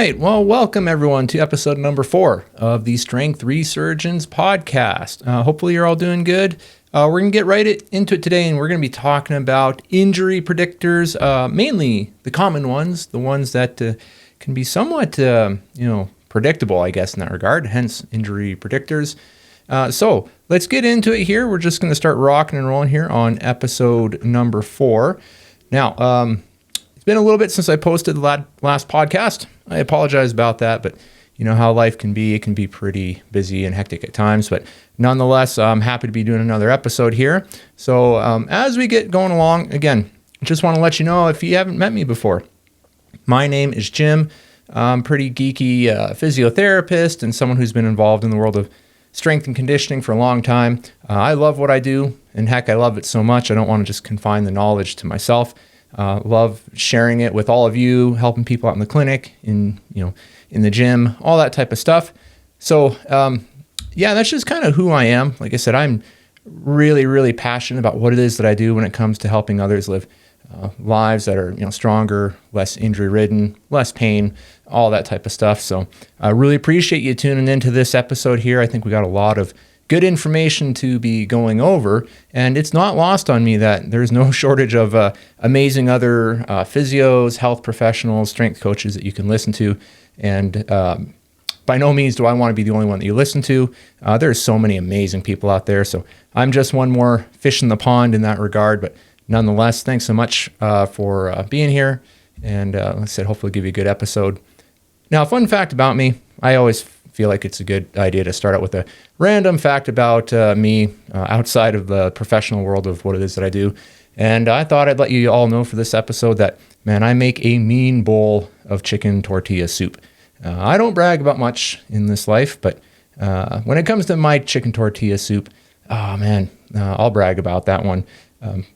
right. Well, welcome everyone to episode number 4 of the Strength Resurgence podcast. Hopefully you're all doing good. We're going to get right into it today, and we're going to be talking about injury predictors, mainly the common ones, the ones that can be somewhat, predictable, I guess, in that regard, hence injury predictors. So let's get into it here. We're just going to start rocking and rolling here on episode number 4. Now, it's been a little bit since I posted the last podcast. I apologize about that, but you know how life can be. It can be pretty busy and hectic at times, but nonetheless, I'm happy to be doing another episode here. So as we get going along, again, just want to let you know if you haven't met me before, my name is Jim. I'm pretty geeky physiotherapist and someone who's been involved in the world of strength and conditioning for a long time. I love what I do, and heck, I love it so much I don't want to just confine the knowledge to myself. Love sharing it with all of you, helping people out in the clinic, in the gym, all that type of stuff. So that's just kind of who I am. Like I said, I'm really, really passionate about what it is that I do when it comes to helping others live lives that are stronger, less injury-ridden, less pain, all that type of stuff. So I really appreciate you tuning into this episode here. I think we got a lot of good information to be going over, and it's not lost on me that there's no shortage of amazing other physios, health professionals, strength coaches that you can listen to. And by no means do I want to be the only one that you listen to. There's so many amazing people out there. So I'm just one more fish in the pond in that regard. But nonetheless, thanks so much for being here. And like I said, hopefully give you a good episode. Now, fun fact about me, I always feel like it's a good idea to start out with a random fact about me outside of the professional world of what it is that I do. And I thought I'd let you all know for this episode that, man, I make a mean bowl of chicken tortilla soup. I don't brag about much in this life, but when it comes to my chicken tortilla soup, I'll brag about that one.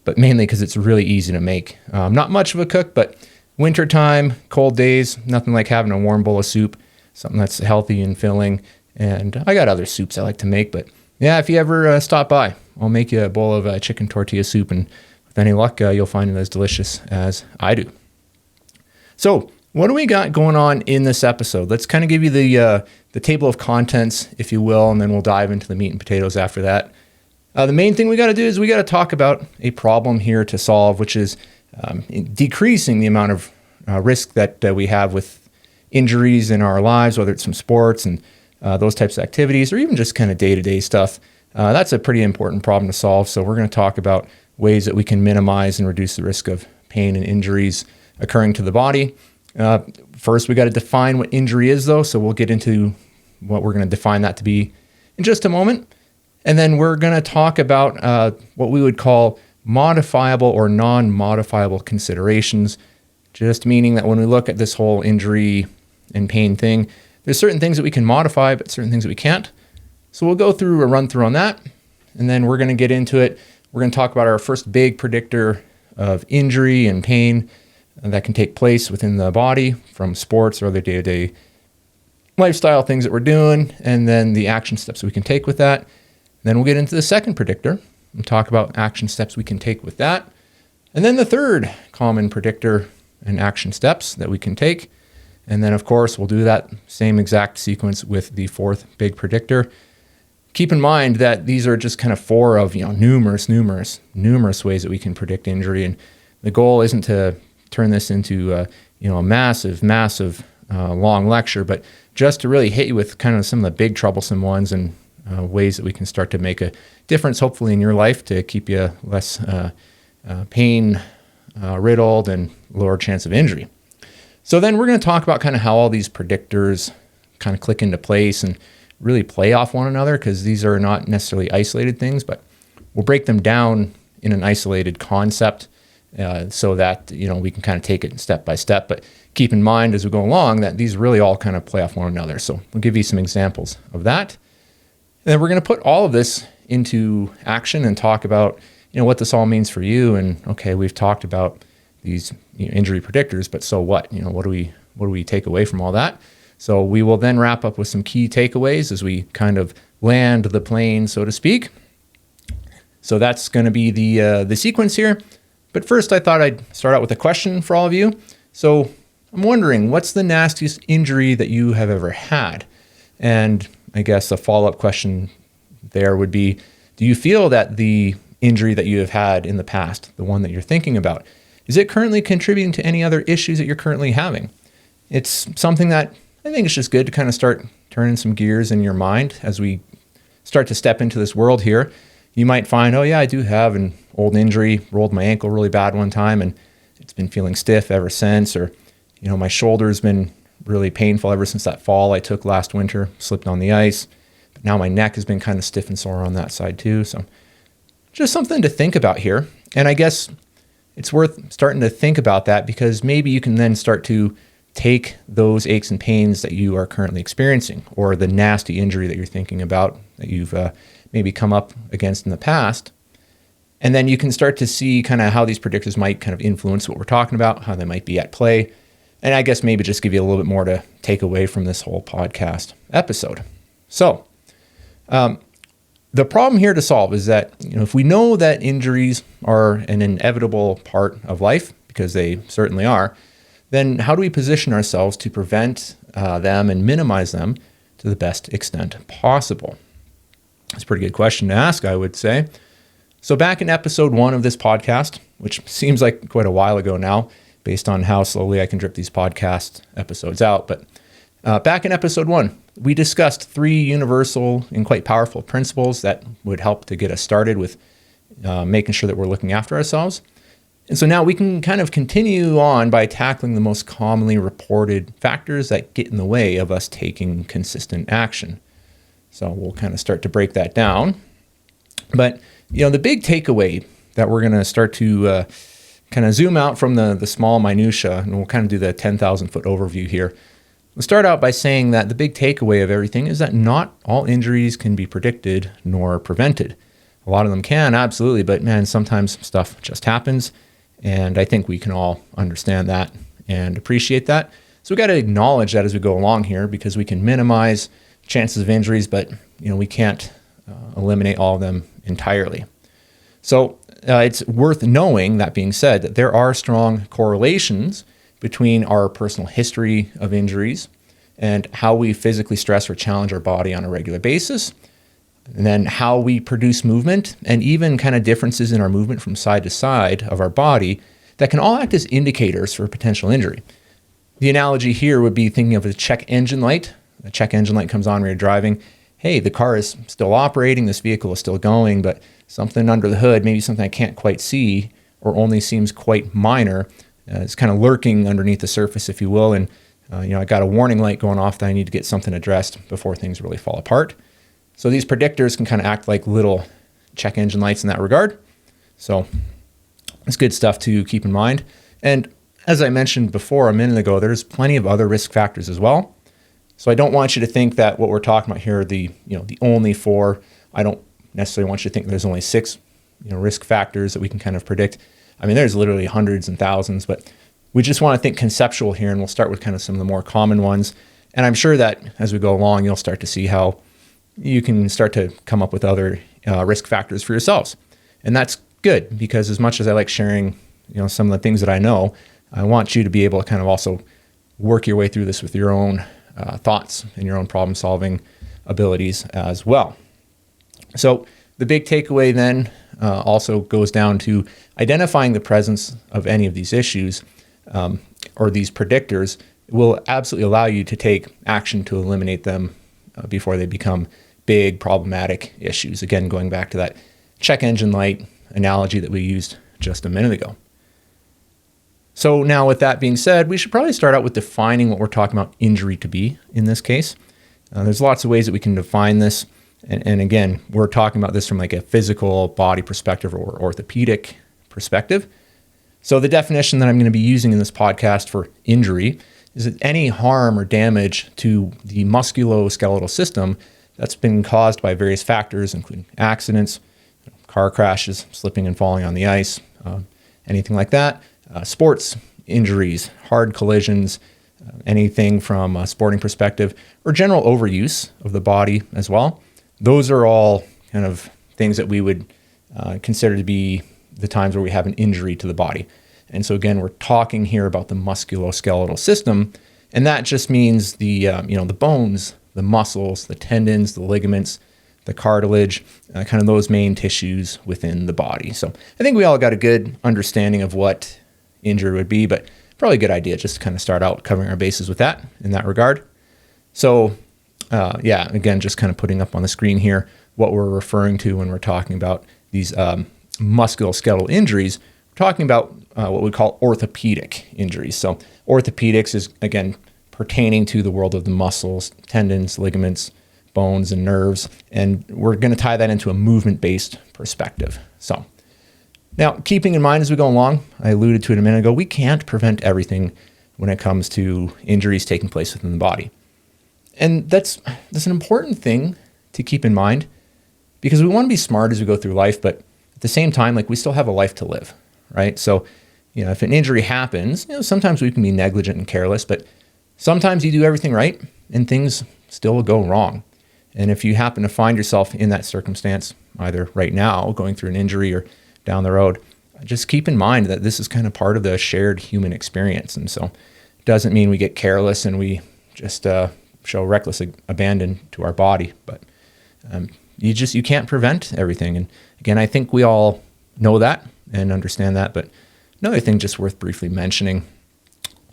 But mainly because it's really easy to make. I'm not much of a cook, but wintertime, cold days, nothing like having a warm bowl of soup, something that's healthy and filling. And I got other soups I like to make, but yeah, if you ever stop by, I'll make you a bowl of chicken tortilla soup, and with any luck, you'll find it as delicious as I do. So what do we got going on in this episode? Let's kind of give you the table of contents, if you will, and then we'll dive into the meat and potatoes after that. The main thing we got to do is we got to talk about a problem here to solve, which is decreasing the amount of risk that we have with injuries in our lives, whether it's from sports and those types of activities, or even just kind of day-to-day stuff. That's a pretty important problem to solve. So we're going to talk about ways that we can minimize and reduce the risk of pain and injuries occurring to the body. First, we got to define what injury is, though. So we'll get into what we're going to define that to be in just a moment. And then we're going to talk about what we would call modifiable or non-modifiable considerations, just meaning that when we look at this whole injury and pain thing, there's certain things that we can modify, but certain things that we can't. So we'll go through a run through on that, and then we're going to get into it. We're going to talk about our first big predictor of injury and pain that can take place within the body from sports or other day-to-day lifestyle things that we're doing, and then the action steps we can take with that. Then we'll get into the second predictor and talk about action steps we can take with that. And then the third common predictor and action steps that we can take. And then, of course, we'll do that same exact sequence with the fourth big predictor. Keep in mind that these are just kind of 4 of numerous ways that we can predict injury. And the goal isn't to turn this into a massive long lecture, but just to really hit you with kind of some of the big troublesome ones and ways that we can start to make a difference, hopefully, in your life to keep you less pain riddled and lower chance of injury. So then we're going to talk about kind of how all these predictors kind of click into place and really play off one another, because these are not necessarily isolated things, but we'll break them down in an isolated concept so that we can kind of take it step by step. But keep in mind as we go along that these really all kind of play off one another. So we'll give you some examples of that. And then we're going to put all of this into action and talk about, what this all means for you. And okay, we've talked about these injury predictors, but so what? What do we take away from all that? So we will then wrap up with some key takeaways as we kind of land the plane, so to speak. So that's going to be the sequence here. But first, I thought I'd start out with a question for all of you. So I'm wondering, what's the nastiest injury that you have ever had? And I guess a follow-up question there would be, do you feel that the injury that you have had in the past, the one that you're thinking about, is it currently contributing to any other issues that you're currently having? It's something that I think it's just good to kind of start turning some gears in your mind as we start to step into this world here. You might find, oh yeah, I do have an old injury, rolled my ankle really bad one time and it's been feeling stiff ever since, or my shoulder's been really painful ever since that fall I took last winter, slipped on the ice. But now my neck has been kind of stiff and sore on that side too. So just something to think about here. And I guess it's worth starting to think about that because maybe you can then start to take those aches and pains that you are currently experiencing or the nasty injury that you're thinking about that you've maybe come up against in the past. And then you can start to see kind of how these predictors might kind of influence what we're talking about, how they might be at play. And I guess maybe just give you a little bit more to take away from this whole podcast episode. So the problem here to solve is that, if we know that injuries are an inevitable part of life, because they certainly are, then how do we position ourselves to prevent them and minimize them to the best extent possible? That's a pretty good question to ask, I would say. So back in episode 1 of this podcast, which seems like quite a while ago now, based on how slowly I can drip these podcast episodes out. But back in episode 1, we discussed 3 universal and quite powerful principles that would help to get us started with making sure that we're looking after ourselves. And so now we can kind of continue on by tackling the most commonly reported factors that get in the way of us taking consistent action. So we'll kind of start to break that down. But, the big takeaway that we're going to start to kind of zoom out from the small minutia, and we'll kind of do the 10,000 foot overview here. We'll start out by saying that the big takeaway of everything is that not all injuries can be predicted nor prevented. A lot of them can, absolutely, but man, sometimes stuff just happens. And I think we can all understand that and appreciate that. So we got to acknowledge that as we go along here because we can minimize chances of injuries, but we can't eliminate all of them entirely. So it's worth knowing, that being said, that there are strong correlations between our personal history of injuries and how we physically stress or challenge our body on a regular basis, and then how we produce movement and even kind of differences in our movement from side to side of our body that can all act as indicators for potential injury. The analogy here would be thinking of a check engine light. A check engine light comes on when you're driving. Hey, the car is still operating, this vehicle is still going, but something under the hood, maybe something I can't quite see or only seems quite minor, is kind of lurking underneath the surface, if you will. And, I got a warning light going off that I need to get something addressed before things really fall apart. So these predictors can kind of act like little check engine lights in that regard. So it's good stuff to keep in mind. And as I mentioned before a minute ago, there's plenty of other risk factors as well. So I don't want you to think that what we're talking about here are the only 4. I don't necessarily want you to think there's only 6 risk factors that we can kind of predict. I mean, there's literally hundreds and thousands, but we just want to think conceptual here, and we'll start with kind of some of the more common ones. And I'm sure that as we go along, you'll start to see how you can start to come up with other risk factors for yourselves. And that's good because as much as I like sharing, some of the things that I know, I want you to be able to kind of also work your way through this with your own thoughts and your own problem solving abilities as well. So the big takeaway then also goes down to identifying the presence of any of these issues or these predictors will absolutely allow you to take action to eliminate them before they become big problematic issues. Again, going back to that check engine light analogy that we used just a minute ago. So now with that being said, we should probably start out with defining what we're talking about injury to be in this case. There's lots of ways that we can define this. And again, we're talking about this from like a physical body perspective or orthopedic perspective. So the definition that I'm going to be using in this podcast for injury is that any harm or damage to the musculoskeletal system that's been caused by various factors, including accidents, car crashes, slipping and falling on the ice, anything like that, sports injuries, hard collisions, anything from a sporting perspective, or general overuse of the body as well. Those are all kind of things that we would consider to be the times where we have an injury to the body. And so again, we're talking here about the musculoskeletal system, and that just means the bones, the muscles, the tendons, the ligaments, the cartilage, kind of those main tissues within the body. So I think we all got a good understanding of what injury would be, but probably a good idea just to kind of start out covering our bases with that in that regard. So again, just kind of putting up on the screen here what we're referring to when we're talking about these musculoskeletal injuries. We're talking about what we call orthopedic injuries. So orthopedics is, again, pertaining to the world of the muscles, tendons, ligaments, bones, and nerves. And we're going to tie that into a movement-based perspective. So now, keeping in mind as we go along, I alluded to it a minute ago, we can't prevent everything when it comes to injuries taking place within the body. And that's an important thing to keep in mind, because we want to be smart as we go through life, but at the same time, like, we still have a life to live, right? So, if an injury happens, sometimes we can be negligent and careless, but sometimes you do everything right and things still go wrong. And if you happen to find yourself in that circumstance, either right now going through an injury or down the road, just keep in mind that this is kind of part of the shared human experience. And so it doesn't mean we get careless and we just show reckless abandon to our body, but you can't prevent everything. And again, I think we all know that and understand that, but another thing just worth briefly mentioning.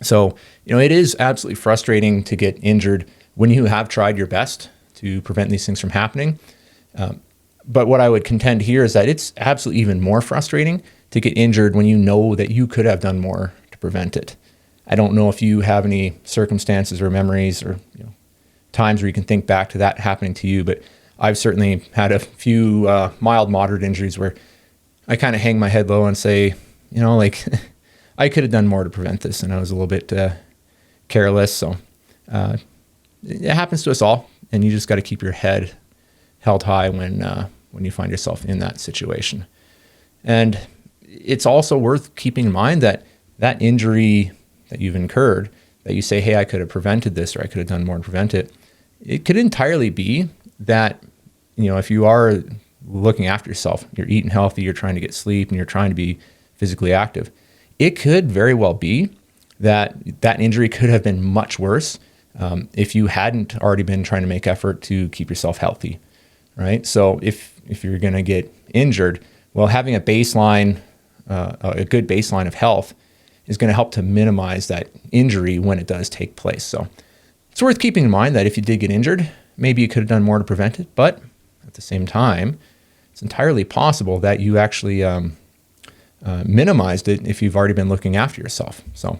So, it is absolutely frustrating to get injured when you have tried your best to prevent these things from happening. But what I would contend here is that it's absolutely even more frustrating to get injured when you know that you could have done more to prevent it. I don't know if you have any circumstances or memories or times where you can think back to that happening to you, but I've certainly had a few mild, moderate injuries where I kind of hang my head low and say, I could have done more to prevent this, and I was a little bit careless. So it happens to us all, and you just got to keep your head held high when you find yourself in that situation. And it's also worth keeping in mind that injury that you've incurred, that you say, hey, I could have prevented this, or I could have done more to prevent it, it could entirely be that, if you are looking after yourself, you're eating healthy, you're trying to get sleep, and you're trying to be physically active, it could very well be that injury could have been much worse if you hadn't already been trying to make effort to keep yourself healthy, right? So if you're going to get injured, well, having a baseline, a good baseline of health is going to help to minimize that injury when it does take place. So it's worth keeping in mind that if you did get injured, maybe you could have done more to prevent it, but at the same time, it's entirely possible that you actually minimized it if you've already been looking after yourself. So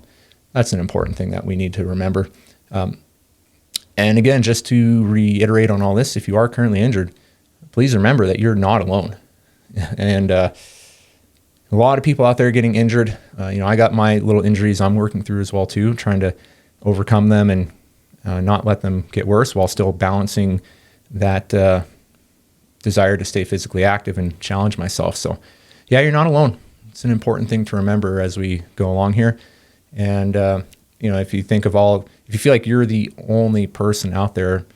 that's an important thing that we need to remember. And again, just to reiterate on all this, if you are currently injured, please remember that you're not alone. And a lot of people out there getting injured. I got my little injuries I'm working through as well too, trying to overcome them and not let them get worse while still balancing that desire to stay physically active and challenge myself. So yeah, you're not alone. It's an important thing to remember as we go along here. And, if you feel like you're the only person out there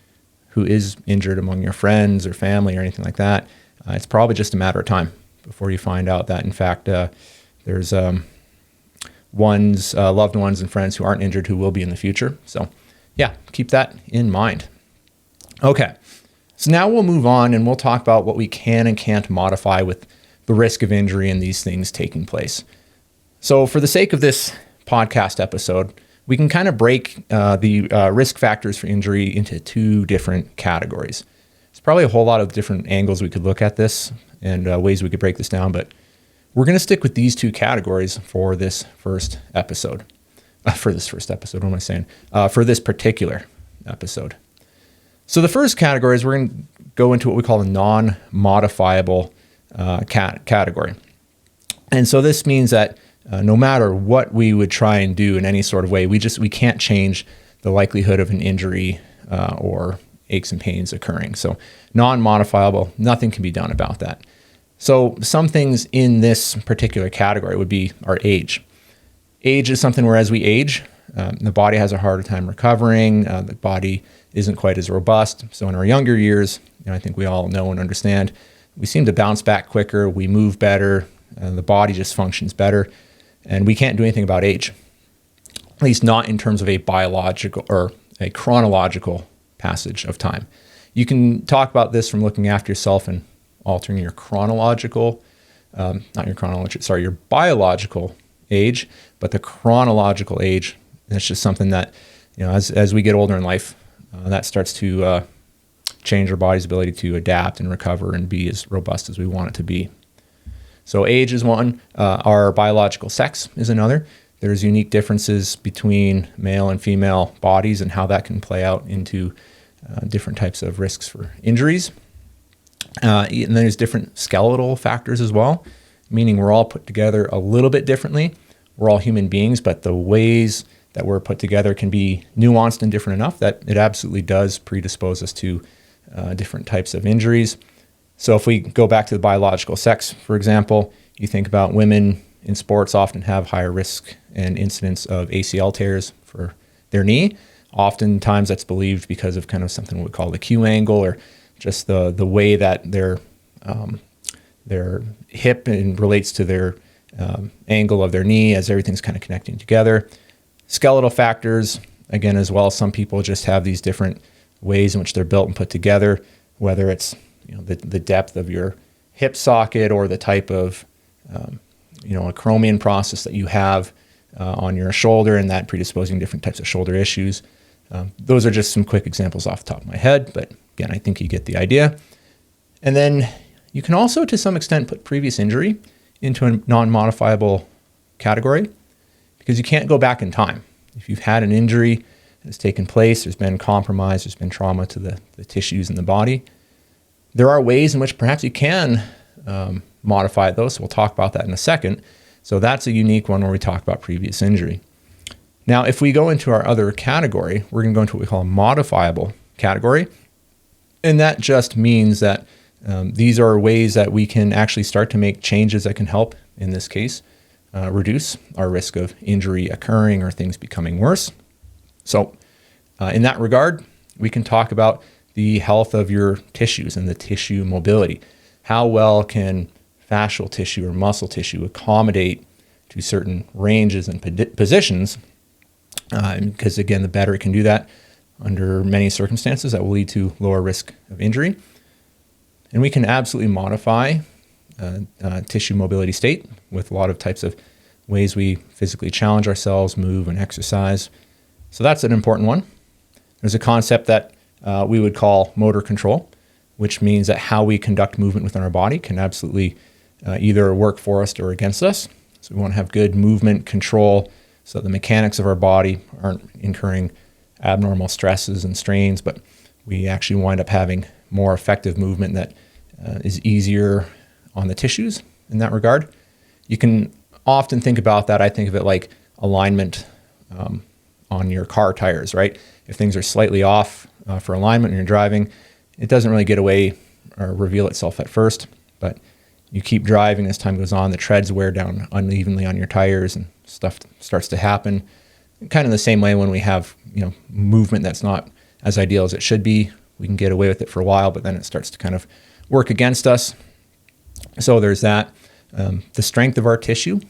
who is injured among your friends or family or anything like that, it's probably just a matter of time before you find out that, in fact, there's loved ones and friends who aren't injured who will be in the future. So yeah, keep that in mind. Okay, so now we'll move on and we'll talk about what we can and can't modify with the risk of injury and these things taking place. So for the sake of this podcast episode, we can kind of break the risk factors for injury into two different categories. There's probably a whole lot of different angles we could look at this and ways we could break this down, but we're going to stick with these two categories for this first episode. For this particular episode. So the first category is we're going to go into what we call a non-modifiable category. And so this means that no matter what we would try and do in any sort of way, we can't change the likelihood of an injury or aches and pains occurring. So non-modifiable, nothing can be done about that. So some things in this particular category would be our age. Age is something where as we age, the body has a harder time recovering. The body isn't quite as robust. So in our younger years, I think we all know and understand, we seem to bounce back quicker. We move better. The body just functions better. And we can't do anything about age, at least not in terms of a biological or a chronological passage of time. You can talk about this from looking after yourself and altering your your biological age, but the chronological age, that's just something that, as we get older in life, that starts to change our body's ability to adapt and recover and be as robust as we want it to be. So age is one. Our biological sex is another. There's unique differences between male and female bodies and how that can play out into different types of risks for injuries. And then there's different skeletal factors as well, meaning we're all put together a little bit differently. We're all human beings, but the ways that we're put together can be nuanced and different enough that it absolutely does predispose us to different types of injuries. So if we go back to the biological sex, for example, you think about women in sports often have higher risk and incidence of ACL tears for their knee. Oftentimes that's believed because of kind of something we call the Q angle, or just the way that their hip and relates to their angle of their knee as everything's kind of connecting together. Skeletal factors, again, as well. Some people just have these different ways in which they're built and put together, whether it's the depth of your hip socket or the type of acromion process that you have on your shoulder, and that predisposing different types of shoulder issues. Those are just some quick examples off the top of my head, but again, I think you get the idea. And then you can also, to some extent, put previous injury into a non-modifiable category, because you can't go back in time. If you've had an injury that's taken place, there's been compromise, there's been trauma to the tissues in the body, there are ways in which perhaps you can modify those. So we'll talk about that in a second. So that's a unique one where we talk about previous injury. Now, if we go into our other category, we're going to go into what we call a modifiable category. And that just means that these are ways that we can actually start to make changes that can help, in this case, reduce our risk of injury occurring or things becoming worse. So in that regard, we can talk about the health of your tissues and the tissue mobility. How well can fascial tissue or muscle tissue accommodate to certain ranges and positions? Because again, the better it can do that under many circumstances, that will lead to lower risk of injury. And we can absolutely modify tissue mobility state with a lot of types of ways we physically challenge ourselves, move, and exercise. So that's an important one. There's a concept that we would call motor control, which means that how we conduct movement within our body can absolutely either work for us or against us. So we want to have good movement control so the mechanics of our body aren't incurring abnormal stresses and strains, but we actually wind up having more effective movement that is easier on the tissues in that regard. You can often think about that. I think of it like alignment on your car tires, right? If things are slightly off for alignment when you're driving, it doesn't really get away or reveal itself at first, but you keep driving as time goes on, the treads wear down unevenly on your tires and stuff starts to happen. Kind of the same way when we have, movement that's not as ideal as it should be, we can get away with it for a while, but then it starts to kind of work against us. So there's that. The strength of our tissue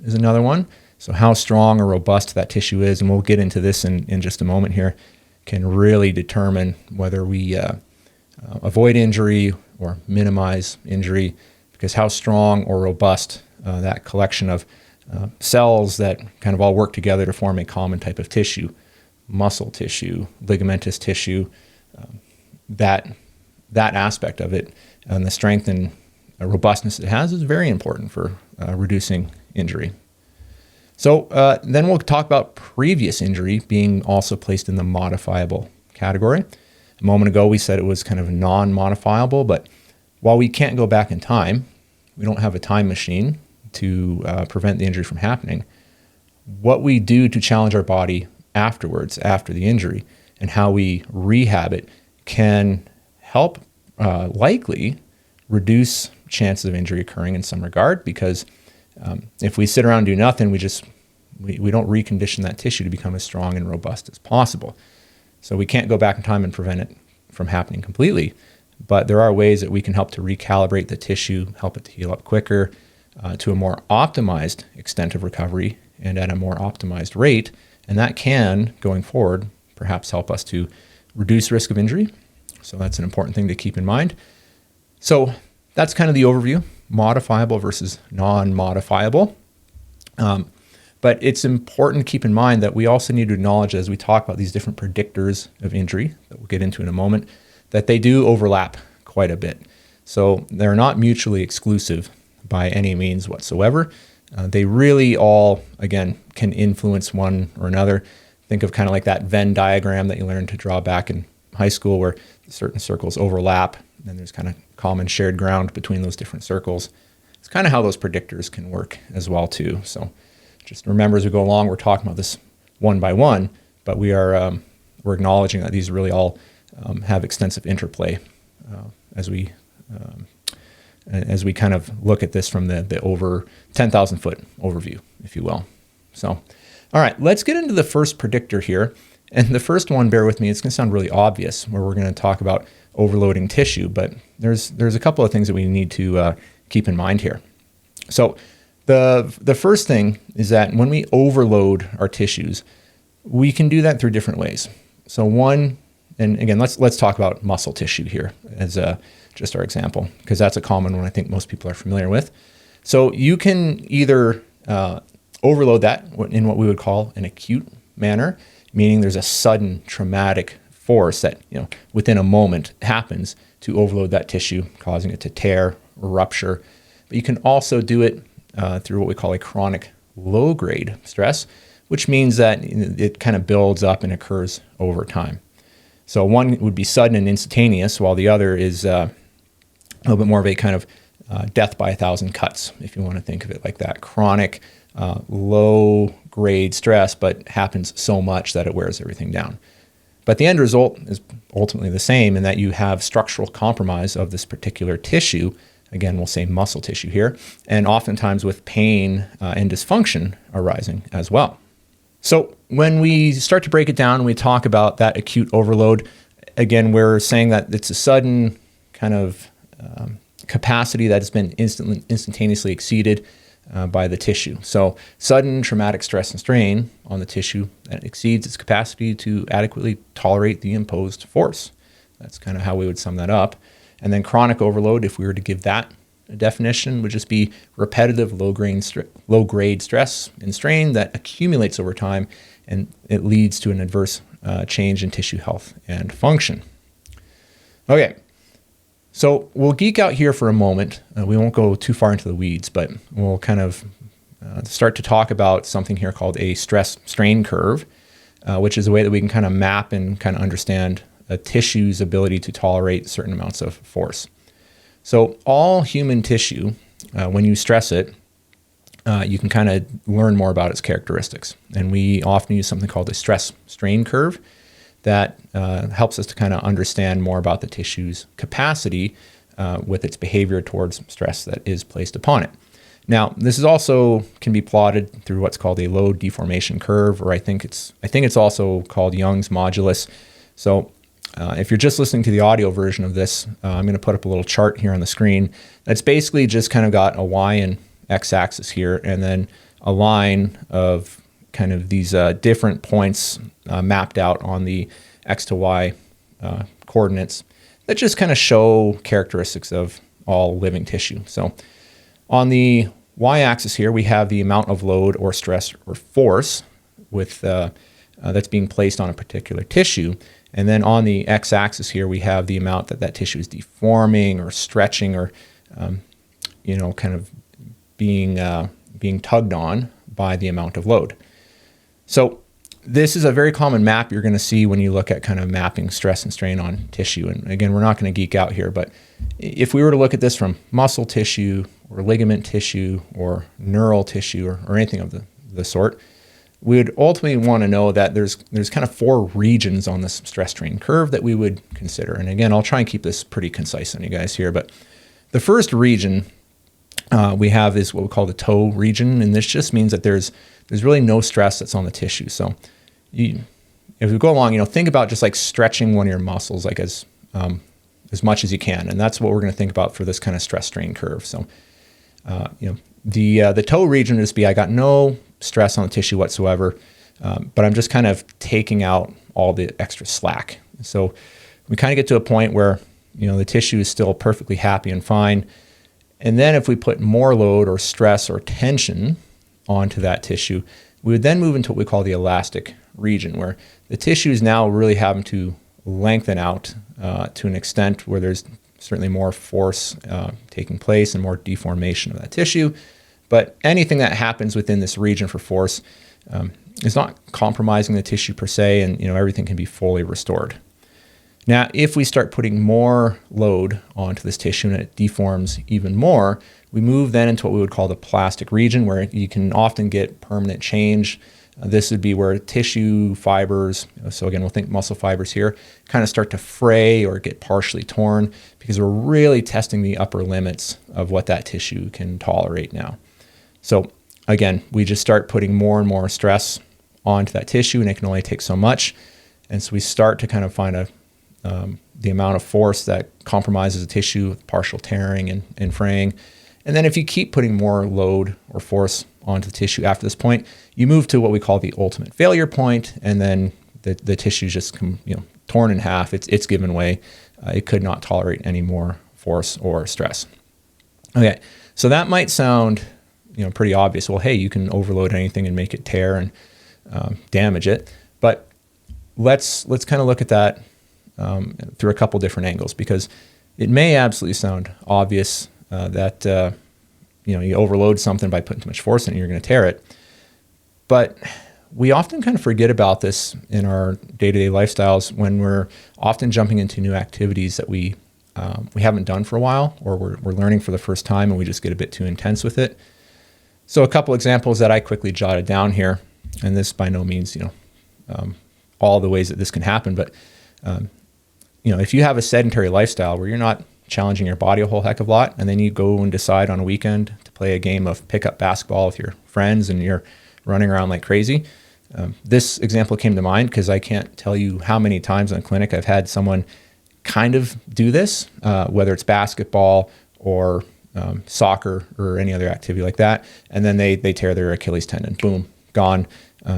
is another one. So how strong or robust that tissue is, and we'll get into this in just a moment here, can really determine whether we avoid injury or minimize injury, because how strong or robust that collection of cells that kind of all work together to form a common type of tissue, muscle tissue, ligamentous tissue, that aspect of it and the strength and robustness it has is very important for reducing injury. So then we'll talk about previous injury being also placed in the modifiable category. A moment ago, we said it was kind of non-modifiable, but while we can't go back in time, we don't have a time machine to prevent the injury from happening. What we do to challenge our body afterwards, after the injury, and how we rehab it can help likely reduce chances of injury occurring in some regard, because if we sit around and do nothing, we don't recondition that tissue to become as strong and robust as possible. So we can't go back in time and prevent it from happening completely, but there are ways that we can help to recalibrate the tissue, help it to heal up quicker, to a more optimized extent of recovery and at a more optimized rate. And that can, going forward, perhaps help us to reduce risk of injury. So that's an important thing to keep in mind. So that's kind of the overview, modifiable versus non-modifiable. But it's important to keep in mind that we also need to acknowledge, as we talk about these different predictors of injury that we'll get into in a moment, that they do overlap quite a bit. So they're not mutually exclusive by any means whatsoever. They really all, again, can influence one or another. Think of kind of like that Venn diagram that you learned to draw back in high school, where certain circles overlap and there's kind of common shared ground between those different circles. It's kind of how those predictors can work as well too. So just remember, as we go along, we're talking about this one by one, but we're acknowledging that these really all have extensive interplay as we kind of look at this from the over 10,000 foot overview, if you will. So, all right, let's get into the first predictor here. And the first one, bear with me, it's going to sound really obvious, where we're going to talk about overloading tissue, but there's a couple of things that we need to keep in mind here. So the first thing is that when we overload our tissues, we can do that through different ways. So one, and again, let's talk about muscle tissue here as just our example, because that's a common one I think most people are familiar with. So you can either overload that in what we would call an acute manner, meaning there's a sudden traumatic force that, within a moment happens to overload that tissue, causing it to tear or rupture. But you can also do it through what we call a chronic low-grade stress, which means that it kind of builds up and occurs over time. So one would be sudden and instantaneous, while the other is a little bit more of a kind of death by 1,000 cuts, if you want to think of it like that. Chronic, low-grade stress, but happens so much that it wears everything down. But the end result is ultimately the same, in that you have structural compromise of this particular tissue. Again, we'll say muscle tissue here, and oftentimes with pain and dysfunction arising as well. So when we start to break it down and we talk about that acute overload, again, we're saying that it's a sudden kind of capacity that has been instantaneously exceeded by the tissue. So sudden traumatic stress and strain on the tissue that exceeds its capacity to adequately tolerate the imposed force. That's kind of how we would sum that up. And then chronic overload, if we were to give that a definition, would just be repetitive low-grade stress and strain that accumulates over time, and it leads to an adverse change in tissue health and function. Okay. So we'll geek out here for a moment. We won't go too far into the weeds, but we'll kind of start to talk about something here called a stress-strain curve, which is a way that we can kind of map and kind of understand a tissue's ability to tolerate certain amounts of force. So all human tissue, when you stress it, you can kind of learn more about its characteristics. And we often use something called a stress-strain curve that helps us to kind of understand more about the tissue's capacity with its behavior towards stress that is placed upon it. Now, this is also can be plotted through what's called a load deformation curve, or I think it's also called Young's modulus. So if you're just listening to the audio version of this, I'm going to put up a little chart here on the screen that's basically just kind of got a y and x axis here, and then a line of kind of these different points mapped out on the x to y coordinates that just kind of show characteristics of all living tissue. So on the y-axis here, we have the amount of load or stress or force with that's being placed on a particular tissue. And then on the x-axis here, we have the amount that tissue is deforming or stretching or, kind of being tugged on by the amount of load. So this is a very common map you're going to see when you look at kind of mapping stress and strain on tissue. And again, we're not going to geek out here, but if we were to look at this from muscle tissue or ligament tissue or neural tissue or anything of the sort, we would ultimately want to know that there's kind of four regions on this stress strain curve that we would consider. And again, I'll try and keep this pretty concise on you guys here, but the first region we have is what we call the toe region, and this just means that there's really no stress that's on the tissue. So if we go along, think about just like stretching one of your muscles like as much as you can, and that's what we're going to think about for this kind of stress strain curve. So The toe region would just be, I got no stress on the tissue whatsoever, but I'm just kind of taking out all the extra slack. So we kind of get to a point where, the tissue is still perfectly happy and fine. And then if we put more load or stress or tension onto that tissue, we would then move into what we call the elastic region, where the tissue is now really having to lengthen out to an extent where there's certainly more force taking place and more deformation of that tissue. But anything that happens within this region for force is not compromising the tissue per se, and everything can be fully restored. Now, if we start putting more load onto this tissue and it deforms even more, we move then into what we would call the plastic region, where you can often get permanent change. This would be where tissue fibers, so again, we'll think muscle fibers here, kind of start to fray or get partially torn, because we're really testing the upper limits of what that tissue can tolerate now. So again, we just start putting more and more stress onto that tissue, and it can only take so much. And so we start to kind of find the amount of force that compromises the tissue with partial tearing and fraying. And then if you keep putting more load or force onto the tissue after this point, you move to what we call the ultimate failure point, and then the tissue is just torn in half. It's given way. It could not tolerate any more force or stress. Okay, so that might sound pretty obvious. Well, hey, you can overload anything and make it tear and damage it. But let's kind of look at that through a couple different angles, because it may absolutely sound obvious that you overload something by putting too much force in it, you're going to tear it. But we often kind of forget about this in our day-to-day lifestyles when we're often jumping into new activities that we haven't done for a while, or we're learning for the first time, and we just get a bit too intense with it. So a couple examples that I quickly jotted down here, and this by no means all the ways that this can happen, but if you have a sedentary lifestyle where you're not challenging your body a whole heck of a lot, and then you go and decide on a weekend to play a game of pickup basketball with your friends and you're running around like crazy. This example came to mind because I can't tell you how many times in clinic I've had someone kind of do this, whether it's basketball or soccer or any other activity like that, and then they tear their Achilles tendon. Boom, gone.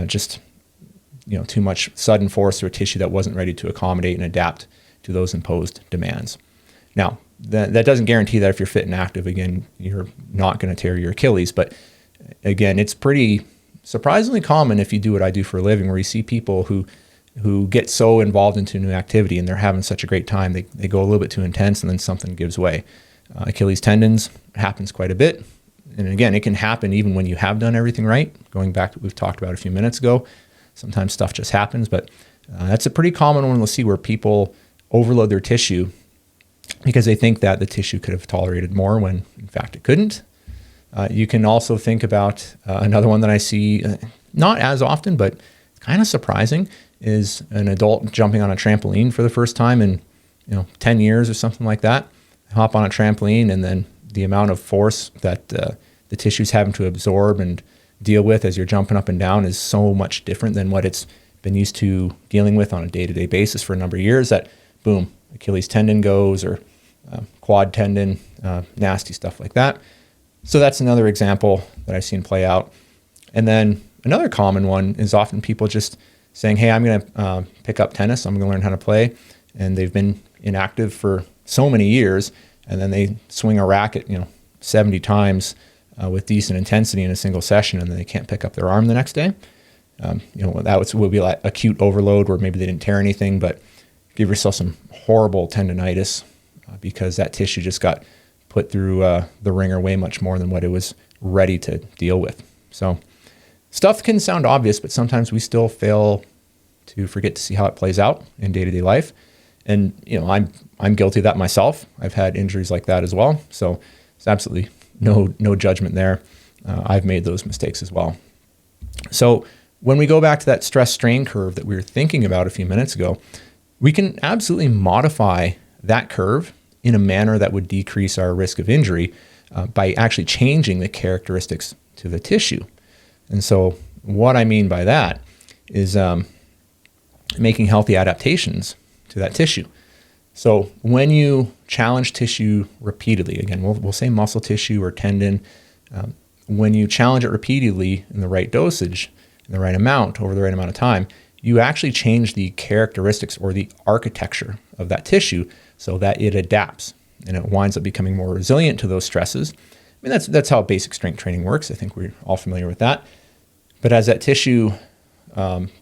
Just too much sudden force to a tissue that wasn't ready to accommodate and adapt to those imposed demands. Now, that doesn't guarantee that if you're fit and active, again, you're not going to tear your Achilles. But again, it's pretty surprisingly common if you do what I do for a living, where you see people who get so involved into a new activity and they're having such a great time, they go a little bit too intense and then something gives way. Achilles tendons happens quite a bit. And again, it can happen even when you have done everything right. Going back to what we've talked about a few minutes ago, sometimes stuff just happens, but that's a pretty common one we'll see, where people overload their tissue because they think that the tissue could have tolerated more when in fact it couldn't. You can also think about another one that I see not as often, but kind of surprising, is an adult jumping on a trampoline for the first time in 10 years or something like that. Hop on a trampoline, and then the amount of force that the tissue's having to absorb and deal with as you're jumping up and down is so much different than what it's been used to dealing with on a day-to-day basis for a number of years, that boom, Achilles tendon goes, or quad tendon, nasty stuff like that. So that's another example that I've seen play out. And then another common one is often people just saying, hey, I'm going to pick up tennis, I'm going to learn how to play. And they've been inactive for so many years, and then they swing a racket 70 times with decent intensity in a single session, and then they can't pick up their arm the next day. That would be like acute overload, where maybe they didn't tear anything, but give yourself some horrible tendonitis because that tissue just got put through the ringer way much more than what it was ready to deal with. So stuff can sound obvious, but sometimes we still fail to forget to see how it plays out in day-to-day life. And I'm guilty of that myself. I've had injuries like that as well. So it's absolutely no judgment there. I've made those mistakes as well. So when we go back to that stress strain curve that we were thinking about a few minutes ago, we can absolutely modify that curve in a manner that would decrease our risk of injury by actually changing the characteristics to the tissue. And so what I mean by that is making healthy adaptations to that tissue. So when you challenge tissue repeatedly, again, we'll say muscle tissue or tendon, when you challenge it repeatedly in the right dosage, in the right amount, over the right amount of time, you actually change the characteristics or the architecture of that tissue so that it adapts and it winds up becoming more resilient to those stresses. I mean, that's how basic strength training works. I think we're all familiar with that. But as that tissue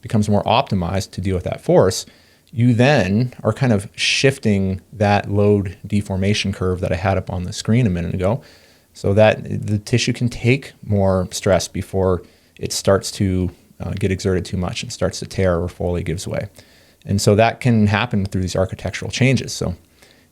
becomes more optimized to deal with that force, you then are kind of shifting that load deformation curve that I had up on the screen a minute ago so that the tissue can take more stress before it starts to get exerted too much and starts to tear or fully gives way. And so that can happen through these architectural changes. So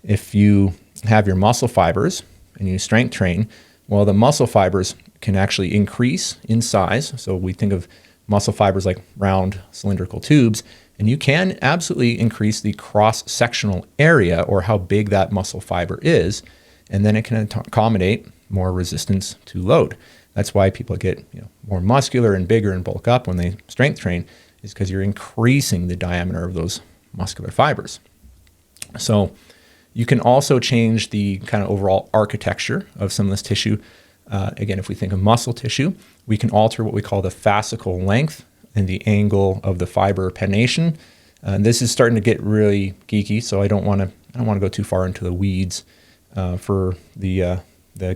if you have your muscle fibers and you strength train, well, the muscle fibers can actually increase in size. So we think of muscle fibers like round cylindrical tubes, and you can absolutely increase the cross-sectional area or how big that muscle fiber is, and then it can accommodate more resistance to load. That's why people get more muscular and bigger and bulk up when they strength train, is because you're increasing the diameter of those muscular fibers. So you can also change the kind of overall architecture of some of this tissue. Again, if we think of muscle tissue, we can alter what we call the fascicle length and the angle of the fiber pennation. This is starting to get really geeky, so I don't want to go too far into the weeds for the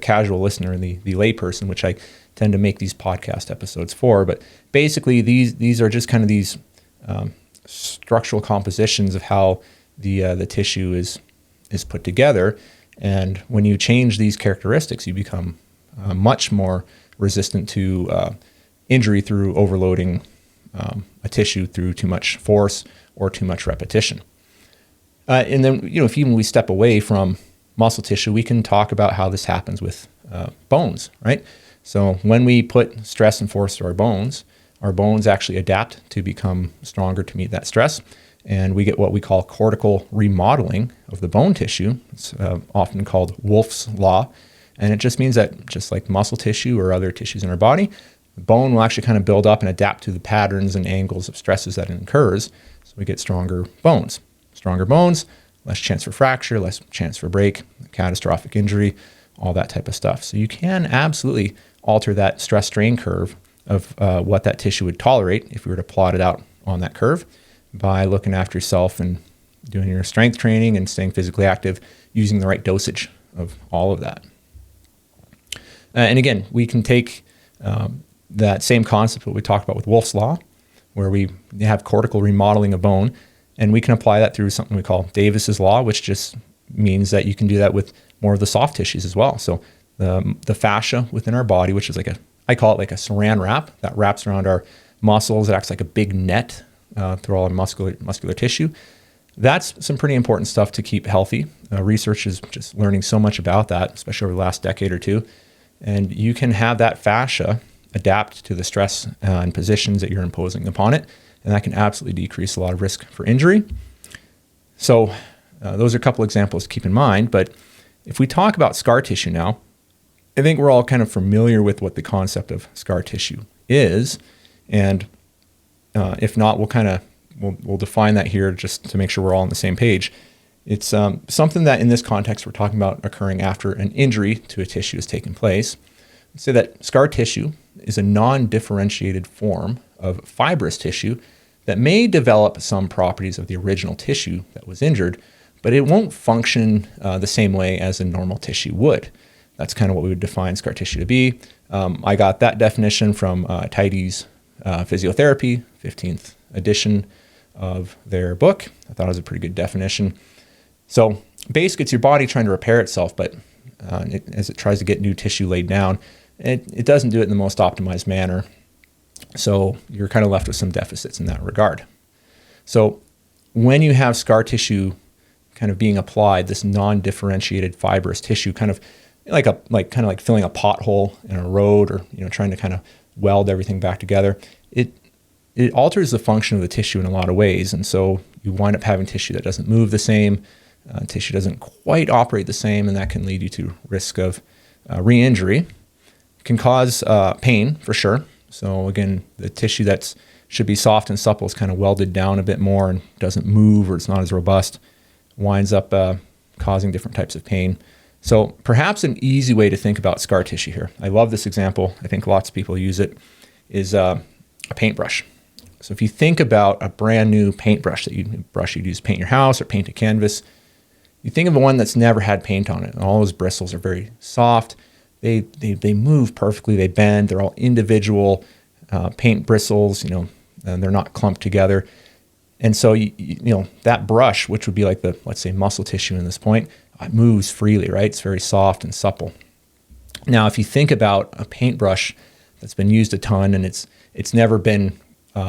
casual listener and the layperson, which I tend to make these podcast episodes for. But basically, these are just kind of these structural compositions of how the tissue is put together. And when you change these characteristics, you become much more resistant to injury through overloading a tissue through too much force or too much repetition. And then, if even we step away from muscle tissue, we can talk about how this happens with bones, right? So when we put stress and force to our bones actually adapt to become stronger to meet that stress. And we get what we call cortical remodeling of the bone tissue. It's often called Wolff's Law. And it just means that just like muscle tissue or other tissues in our body, the bone will actually kind of build up and adapt to the patterns and angles of stresses that it incurs. So we get stronger bones. Stronger bones, less chance for fracture, less chance for break, catastrophic injury, all that type of stuff. So you can absolutely alter that stress strain curve of what that tissue would tolerate if we were to plot it out on that curve by looking after yourself and doing your strength training and staying physically active using the right dosage of all of that. And again, we can take that same concept that we talked about with Wolff's Law, where we have cortical remodeling of bone, and we can apply that through something we call Davis's Law, which just means that you can do that with more of the soft tissues as well. So the fascia within our body, which is I call it like a saran wrap that wraps around our muscles. It acts like a big net through all our muscular tissue. That's some pretty important stuff to keep healthy. Research is just learning so much about that, especially over the last decade or two. And you can have that fascia adapt to the stress and positions that you're imposing upon it. And that can absolutely decrease a lot of risk for injury. So those are a couple examples to keep in mind. But if we talk about scar tissue now, I think we're all kind of familiar with what the concept of scar tissue is. And if not, we'll define that here just to make sure we're all on the same page. It's something that in this context we're talking about occurring after an injury to a tissue has taken place. Let's say that scar tissue is a non-differentiated form of fibrous tissue that may develop some properties of the original tissue that was injured, but it won't function the same way as a normal tissue would. That's kind of what we would define scar tissue to be. I got that definition from Tidy's Physiotherapy, 15th edition of their book. I thought it was a pretty good definition. So basically, it's your body trying to repair itself, but as it tries to get new tissue laid down, it doesn't do it in the most optimized manner. So you're kind of left with some deficits in that regard. So when you have scar tissue kind of being applied, this non-differentiated fibrous tissue, kind of like filling a pothole in a road, or trying to kind of weld everything back together, it alters the function of the tissue in a lot of ways. And so you wind up having tissue that doesn't move the same, tissue doesn't quite operate the same, and that can lead you to risk of re-injury. It can cause pain for sure. So again, the tissue that should be soft and supple is kind of welded down a bit more and doesn't move, or it's not as robust, winds up causing different types of pain. So perhaps an easy way to think about scar tissue here, I love this example, I think lots of people use it, is a paintbrush. So if you think about a brand new paintbrush that you'd use to paint your house or paint a canvas, you think of one that's never had paint on it. And all those bristles are very soft. They move perfectly. They bend. They're all individual paint bristles, and they're not clumped together. And so, that brush, which would be like let's say muscle tissue in this point, it moves freely, right? It's very soft and supple. Now, if you think about a paintbrush that's been used a ton and it's never been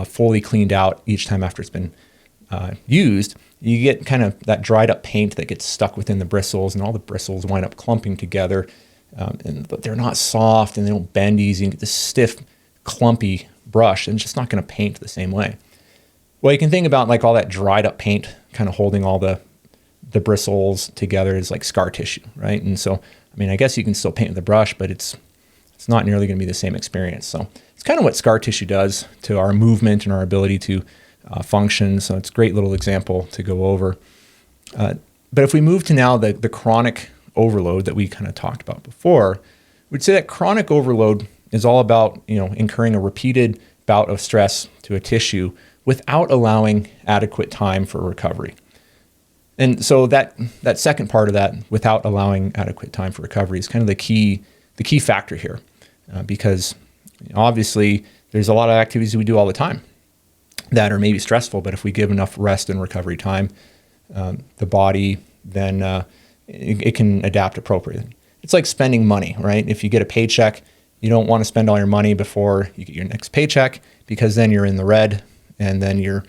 fully cleaned out each time after it's been used, you get kind of that dried up paint that gets stuck within the bristles, and all the bristles wind up clumping together. But they're not soft and they don't bend easy. You get this stiff, clumpy brush, and it's just not going to paint the same way. Well, you can think about like all that dried up paint kind of holding all the bristles together is like scar tissue, right? And so, I guess you can still paint with a brush, but it's not nearly going to be the same experience. So it's kind of what scar tissue does to our movement and our ability to function. So it's a great little example to go over. But if we move to now the chronic overload that we kind of talked about before, we'd say that chronic overload is all about, incurring a repeated bout of stress to a tissue without allowing adequate time for recovery. And so that second part of that, without allowing adequate time for recovery, is kind of the key factor here, because obviously there's a lot of activities we do all the time that are maybe stressful, but if we give enough rest and recovery time, the body then it can adapt appropriately. It's like spending money, right? If you get a paycheck, you don't want to spend all your money before you get your next paycheck, because then you're in the red, and then you're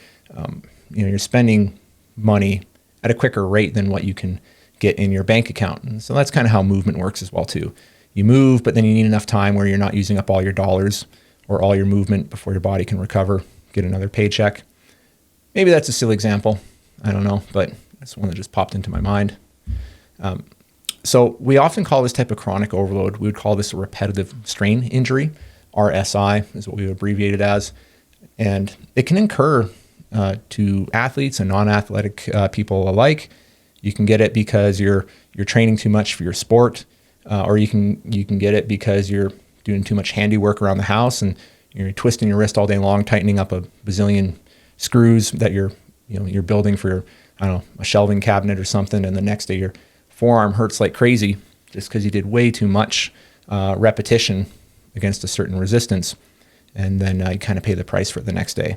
spending money at a quicker rate than what you can get in your bank account. And so that's kind of how movement works as well too. You move, but then you need enough time where you're not using up all your dollars or all your movement before your body can recover, get another paycheck. Maybe that's a silly example. I don't know, but that's one that just popped into my mind. So we often call this type of chronic overload, we would call this a repetitive strain injury. RSI is what we would abbreviate it as. And it can incur to athletes and non-athletic people alike. You can get it because you're training too much for your sport, or you can get it because you're doing too much handiwork around the house and you're twisting your wrist all day long, tightening up a bazillion screws that you're building for a shelving cabinet or something, and the next day your forearm hurts like crazy just because you did way too much repetition against a certain resistance, and then you kind of pay the price for it the next day.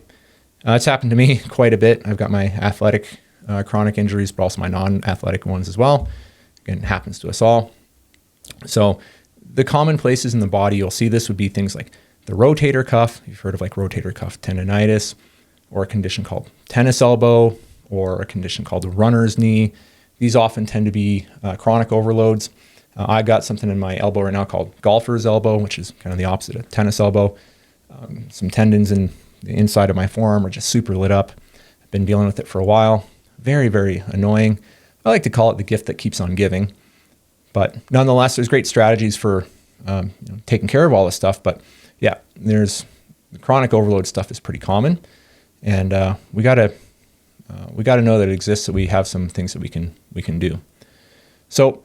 It's happened to me quite a bit. I've got my athletic chronic injuries, but also my non-athletic ones as well. Again, it happens to us all. So the common places in the body you'll see this would be things like the rotator cuff. You've heard of like rotator cuff tendonitis, or a condition called tennis elbow, or a condition called the runner's knee. These often tend to be chronic overloads. I got something in my elbow right now called golfer's elbow, which is kind of the opposite of tennis elbow. Some tendons in the inside of my forearm are just super lit up. I've been dealing with it for a while. Very, very annoying. I like to call it the gift that keeps on giving. But nonetheless, there's great strategies for taking care of all this stuff. But yeah, there's the chronic overload stuff is pretty common, and we gotta know that it exists, so we have some things that we can do. So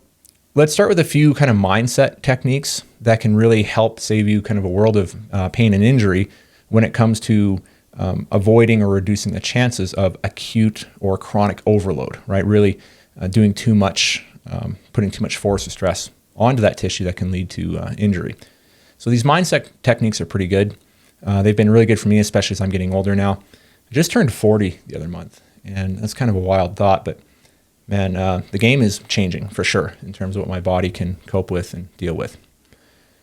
let's start with a few kind of mindset techniques that can really help save you kind of a world of pain and injury when it comes to avoiding or reducing the chances of acute or chronic overload, right? Really doing too much, putting too much force or stress onto that tissue that can lead to injury. So these mindset techniques are pretty good. They've been really good for me, especially as I'm getting older now. I just turned 40 the other month, and that's kind of a wild thought, but man, the game is changing for sure in terms of what my body can cope with and deal with.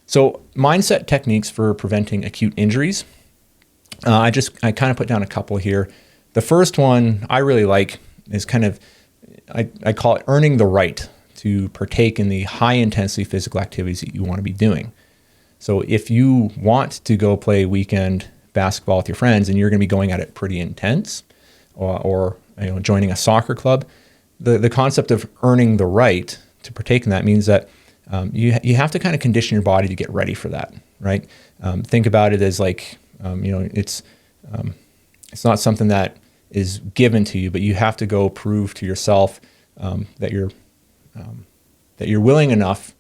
So mindset techniques for preventing acute injuries. I kind of put down a couple here. The first one I really like is I call it earning the right to partake in the high intensity physical activities that you want to be doing. So if you want to go play weekend basketball with your friends and you're going to be going at it pretty intense, or joining a soccer club, the concept of earning the right to partake in that means that you have to kind of condition your body to get ready for that, right? Think about it as like, it's not something that is given to you, but you have to go prove to yourself that you're that you're willing enough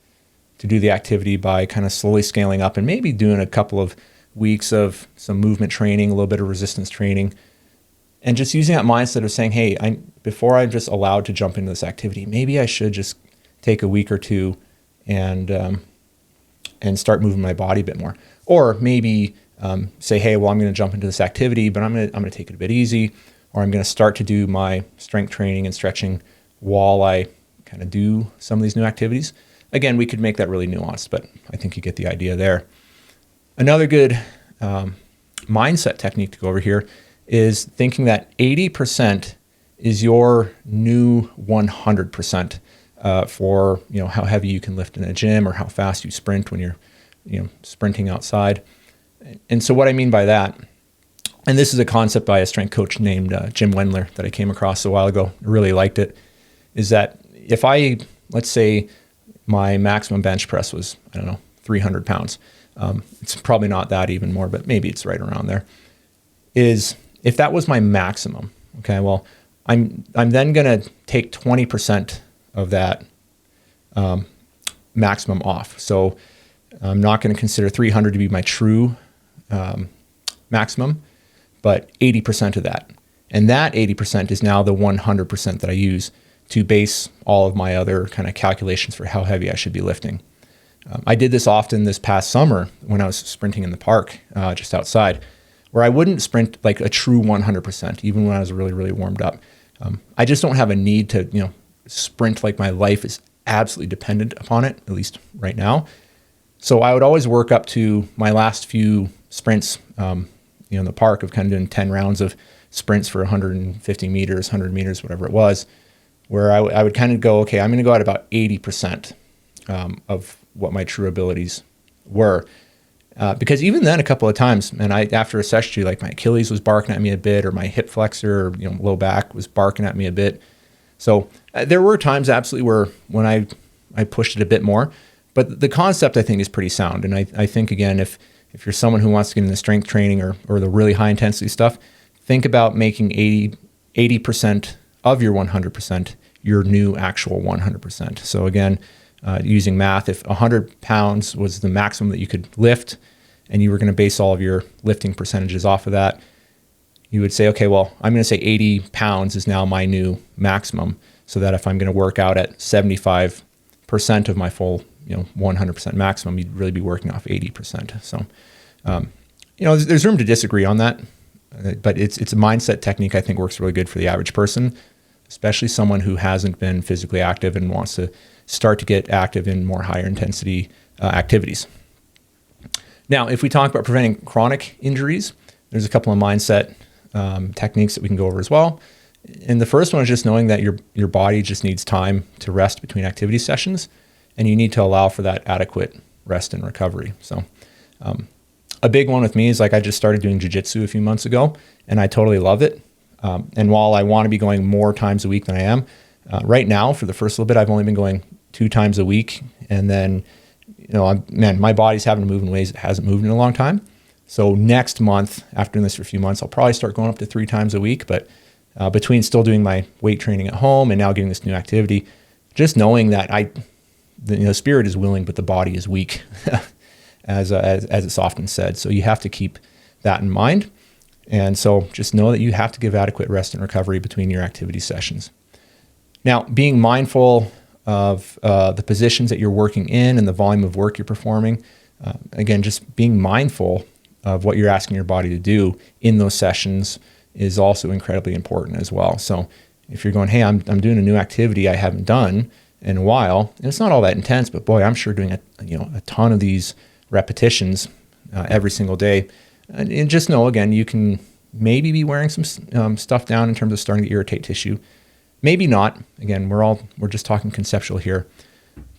to do the activity by kind of slowly scaling up and maybe doing a couple of weeks of some movement training, a little bit of resistance training, and just using that mindset of saying, hey, before I'm just allowed to jump into this activity, maybe I should just take a week or two and start moving my body a bit more. Or maybe say, hey, well, I'm going to jump into this activity, but I'm going to take it a bit easy, or I'm going to start to do my strength training and stretching while I kind of do some of these new activities. Again, we could make that really nuanced, but I think you get the idea there. Another good mindset technique to go over here is thinking that 80% is your new 100% for how heavy you can lift in a gym or how fast you sprint when you're sprinting outside. And so what I mean by that, and this is a concept by a strength coach named Jim Wendler that I came across a while ago, I really liked it, is that if let's say my maximum bench press was, 300 pounds. It's probably not that even more, but maybe it's right around there. Is if that was my maximum, okay, well, I'm then going to take 20% of that maximum off. So I'm not going to consider 300 to be my true maximum, but 80% of that. And that 80% is now the 100% that I use to base all of my other kind of calculations for how heavy I should be lifting. I did this often this past summer when I was sprinting in the park just outside, where I wouldn't sprint like a true 100%, even when I was really, really warmed up. I just don't have a need to, sprint like my life is absolutely dependent upon it, at least right now. So I would always work up to my last few sprints, in the park of kind of doing 10 rounds of sprints for 150 meters, 100 meters, whatever it was, where I would kind of go, okay, I'm going to go at about 80% of what my true abilities were. Because even then, a couple of times, and after a session, like my Achilles was barking at me a bit, or my hip flexor, or low back was barking at me a bit. So there were times absolutely when I pushed it a bit more, but the concept I think is pretty sound. And I think again, if you're someone who wants to get into strength training or the really high intensity stuff, think about making 80% of your 100% your new actual 100%. So again, using math, if 100 pounds was the maximum that you could lift, and you were going to base all of your lifting percentages off of that, you would say, okay, well, I'm going to say 80 pounds is now my new maximum, so that if I'm going to work out at 75% of my full, 100% maximum, you'd really be working off 80%. So, there's room to disagree on that, but it's a mindset technique I think works really good for the average person, especially someone who hasn't been physically active and wants to start to get active in more higher intensity activities. Now, if we talk about preventing chronic injuries, there's a couple of mindset techniques that we can go over as well. And the first one is just knowing that your body just needs time to rest between activity sessions, and you need to allow for that adequate rest and recovery. So a big one with me is I just started doing jiu-jitsu a few months ago, and I totally love it. And while I want to be going more times a week than I am, right now for the first little bit, I've only been going 2 times a week. And then, my body's having to move in ways it hasn't moved in a long time. So next month, after doing this for a few months, I'll probably start going up to 3 times a week. But between still doing my weight training at home and now getting this new activity, just knowing that the spirit is willing, but the body is weak, as it's often said. So you have to keep that in mind. And so just know that you have to give adequate rest and recovery between your activity sessions. Now, being mindful of the positions that you're working in and the volume of work you're performing, again, just being mindful of what you're asking your body to do in those sessions is also incredibly important as well. So if you're going, hey, I'm doing a new activity I haven't done in a while, and it's not all that intense, but boy, I'm sure doing a ton of these repetitions every single day. And just know, again, you can maybe be wearing some stuff down in terms of starting to irritate tissue. Maybe not. Again, we're just talking conceptual here,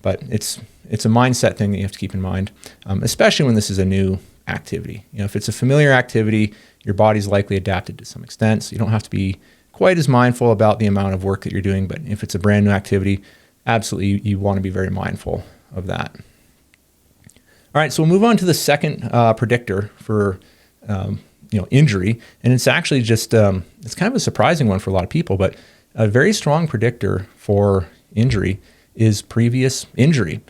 but it's a mindset thing that you have to keep in mind, especially when this is a new activity. If it's a familiar activity, your body's likely adapted to some extent, so you don't have to be quite as mindful about the amount of work that you're doing. But if it's a brand new activity, absolutely you want to be very mindful of that. All right, so we'll move on to the second predictor for injury, and it's actually just it's kind of a surprising one for a lot of people, but a very strong predictor for injury is previous injury.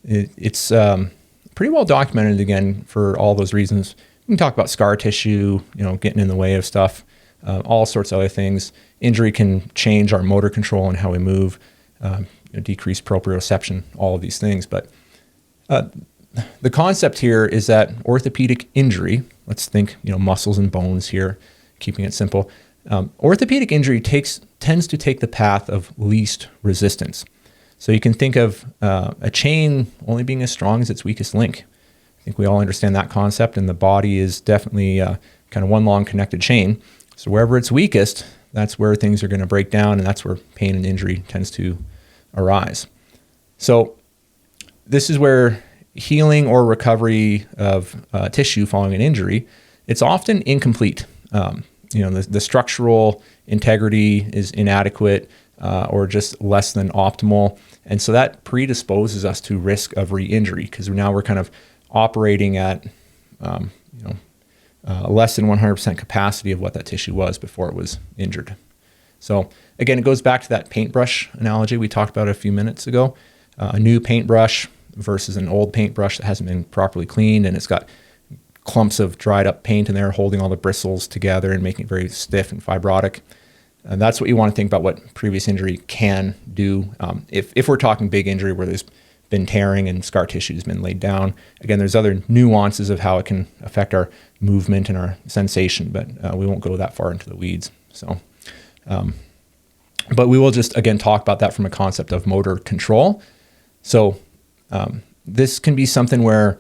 It's pretty well documented, again, for all those reasons. We can talk about scar tissue, getting in the way of stuff, all sorts of other things. Injury can change our motor control and how we move, decrease proprioception, all of these things. But the concept here is that orthopedic injury, let's think, muscles and bones here, keeping it simple. Orthopedic injury tends to take the path of least resistance. So you can think of a chain only being as strong as its weakest link. I think we all understand that concept, and the body is definitely kind of one long connected chain. So wherever it's weakest, that's where things are going to break down, and that's where pain and injury tends to arise. So this is where healing or recovery of tissue following an injury, it's often incomplete. The structural integrity is inadequate or just less than optimal. And so that predisposes us to risk of re-injury, because now we're kind of operating at less than 100% capacity of what that tissue was before it was injured. So again, it goes back to that paintbrush analogy we talked about a few minutes ago. A new paintbrush versus an old paintbrush that hasn't been properly cleaned, and it's got clumps of dried up paint in there holding all the bristles together and making it very stiff and fibrotic. And that's what you want to think about what previous injury can do. If we're talking big injury where there's been tearing and scar tissue has been laid down. Again, there's other nuances of how it can affect our movement and our sensation, but we won't go that far into the weeds. So, but we will just, again, talk about that from a concept of motor control. So this can be something where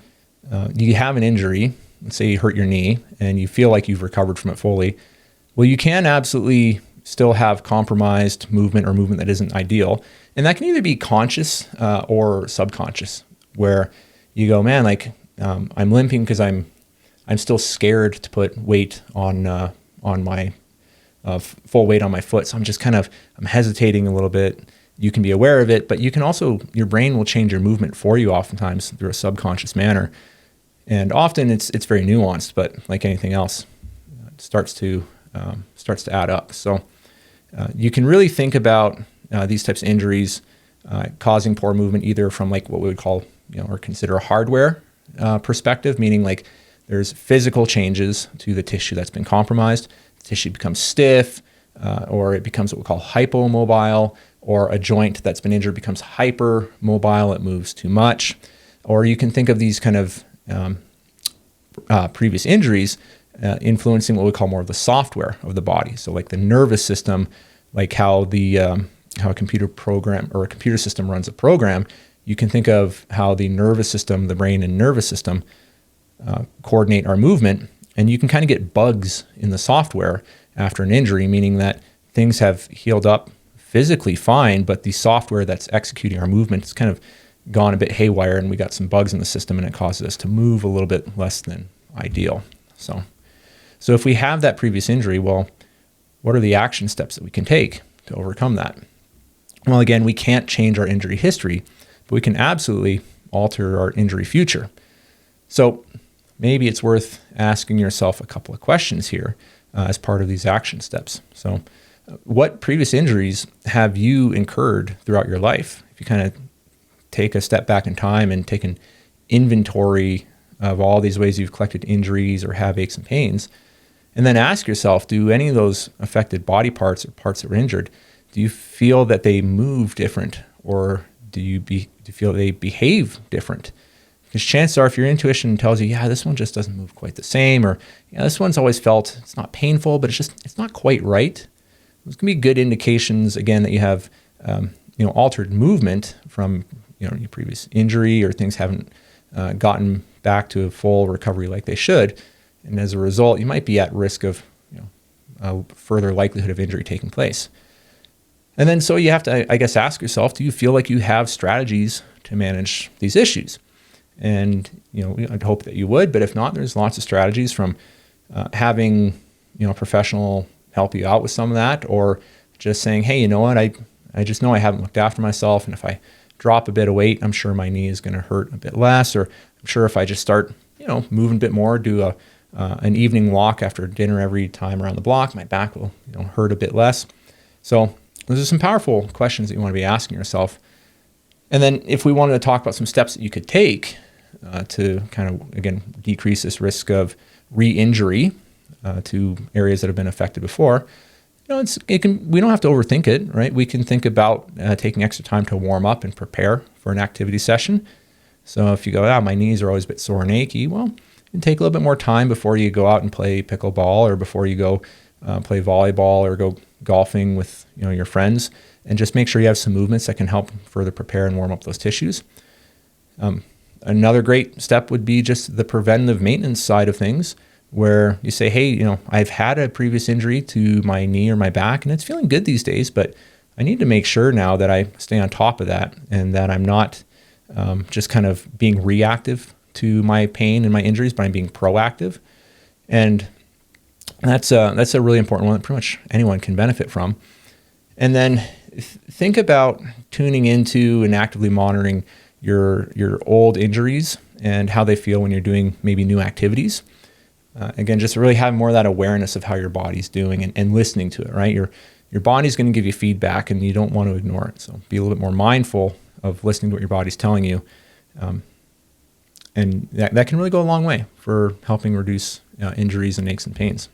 you have an injury, let's say you hurt your knee, and you feel like you've recovered from it fully. Well, you can absolutely still have compromised movement or movement that isn't ideal. And that can either be conscious or subconscious, where you go, man, I'm limping because I'm still scared to put weight on my full weight on my foot. So I'm hesitating a little bit. You can be aware of it, but you can also, your brain will change your movement for you oftentimes through a subconscious manner. And often it's very nuanced, but like anything else, it starts to add up. So you can really think about these types of injuries causing poor movement either from what we would call, or consider a hardware perspective, meaning there's physical changes to the tissue that's been compromised. The tissue becomes stiff, or it becomes what we call hypomobile, or a joint that's been injured becomes hypermobile, it moves too much. Or you can think of these kind of previous injuries influencing what we call more of the software of the body. So the nervous system, how a computer program or a computer system runs a program, you can think of how the nervous system, the brain and nervous system coordinate our movement. And you can kind of get bugs in the software after an injury, meaning that things have healed up physically fine, but the software that's executing our movement has kind of gone a bit haywire, and we got some bugs in the system, and it causes us to move a little bit less than ideal. So if we have that previous injury, well, what are the action steps that we can take to overcome that? Well, again, we can't change our injury history, but we can absolutely alter our injury future. So maybe it's worth asking yourself a couple of questions here as part of these action steps. So what previous injuries have you incurred throughout your life? If you kind of take a step back in time and take an inventory of all these ways you've collected injuries or have aches and pains, and then ask yourself, do any of those affected body parts or parts that were injured, do you feel that they move different, or do you feel they behave different? Because chances are, if your intuition tells you, yeah, this one just doesn't move quite the same, or this one's always felt, it's not painful, but it's not quite right. Those can be good indications, again, that you have altered movement from your previous injury, or things haven't gotten back to a full recovery like they should. And as a result, you might be at risk of a further likelihood of injury taking place. And then so you have to, I guess, ask yourself, do you feel like you have strategies to manage these issues? And I'd hope that you would, but if not, there's lots of strategies, from having a professional help you out with some of that, or just saying, hey, you know what, I just know I haven't looked after myself, and if I drop a bit of weight, I'm sure my knee is going to hurt a bit less, or I'm sure if I just start moving a bit more, do an evening walk after dinner every time around the block, my back will hurt a bit less. So those are some powerful questions that you want to be asking yourself. And then if we wanted to talk about some steps that you could take to kind of, again, decrease this risk of re-injury to areas that have been affected before, we don't have to overthink it, right? We can think about taking extra time to warm up and prepare for an activity session. So if you go, my knees are always a bit sore and achy, well, you can take a little bit more time before you go out and play pickleball, or before you go play volleyball or go golfing with your friends, and just make sure you have some movements that can help further prepare and warm up those tissues. Another great step would be just the preventative maintenance side of things, where you say, hey, I've had a previous injury to my knee or my back, and it's feeling good these days, but I need to make sure now that I stay on top of that, and that I'm not just kind of being reactive to my pain and my injuries, but I'm being proactive. And that's a really important one that pretty much anyone can benefit from. And then think about tuning into and actively monitoring your old injuries and how they feel when you're doing maybe new activities. Again, just really have more of that awareness of how your body's doing, and listening to it, right? Your body's going to give you feedback, and you don't want to ignore it. So be a little bit more mindful of listening to what your body's telling you. And that can really go a long way for helping reduce injuries and aches and pains.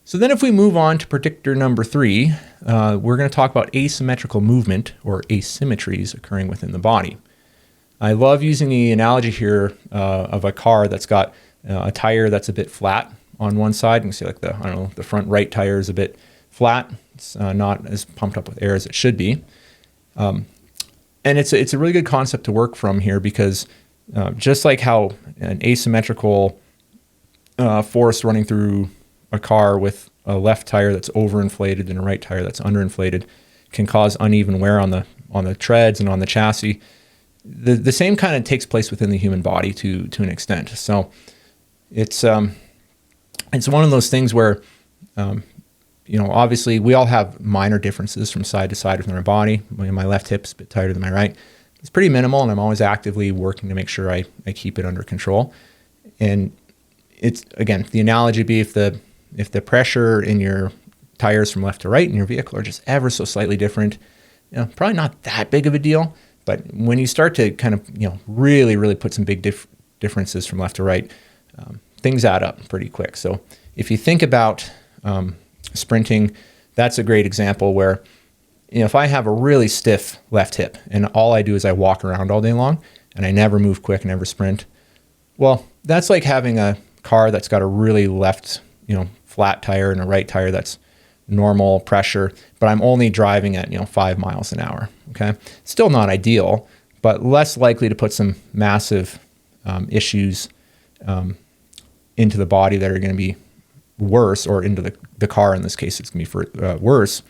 So then if we move on to predictor number 3, we're going to talk about asymmetrical movement, or asymmetries occurring within the body. I love using the analogy here of a car that's got a tire that's a bit flat on one side. You can see like the front right tire is a bit flat. It's not as pumped up with air as it should be. And it's a really good concept to work from here, because just like how an asymmetrical force running through a car with a left tire that's overinflated and a right tire that's underinflated can cause uneven wear on the treads and on the chassis, the same kind of takes place within the human body to an extent. So it's one of those things where obviously we all have minor differences from side to side within our body. My left hip's a bit tighter than my right. It's pretty minimal, and I'm always actively working to make sure I keep it under control. And it's, again, the analogy would be if the pressure in your tires from left to right in your vehicle are just ever so slightly different, probably not that big of a deal. But when you start to kind of really, really put some big differences from left to right, things add up pretty quick. So if you think about sprinting, that's a great example where, if I have a really stiff left hip and all I do is I walk around all day long and I never move quick, never sprint, well, that's like having a car that's got a really left, flat tire and a right tire that's normal pressure, but I'm only driving at, 5 miles an hour. Okay. Still not ideal, but less likely to put some massive issues into the body that are going to be worse, or into the car. In this case, it's going to be worse,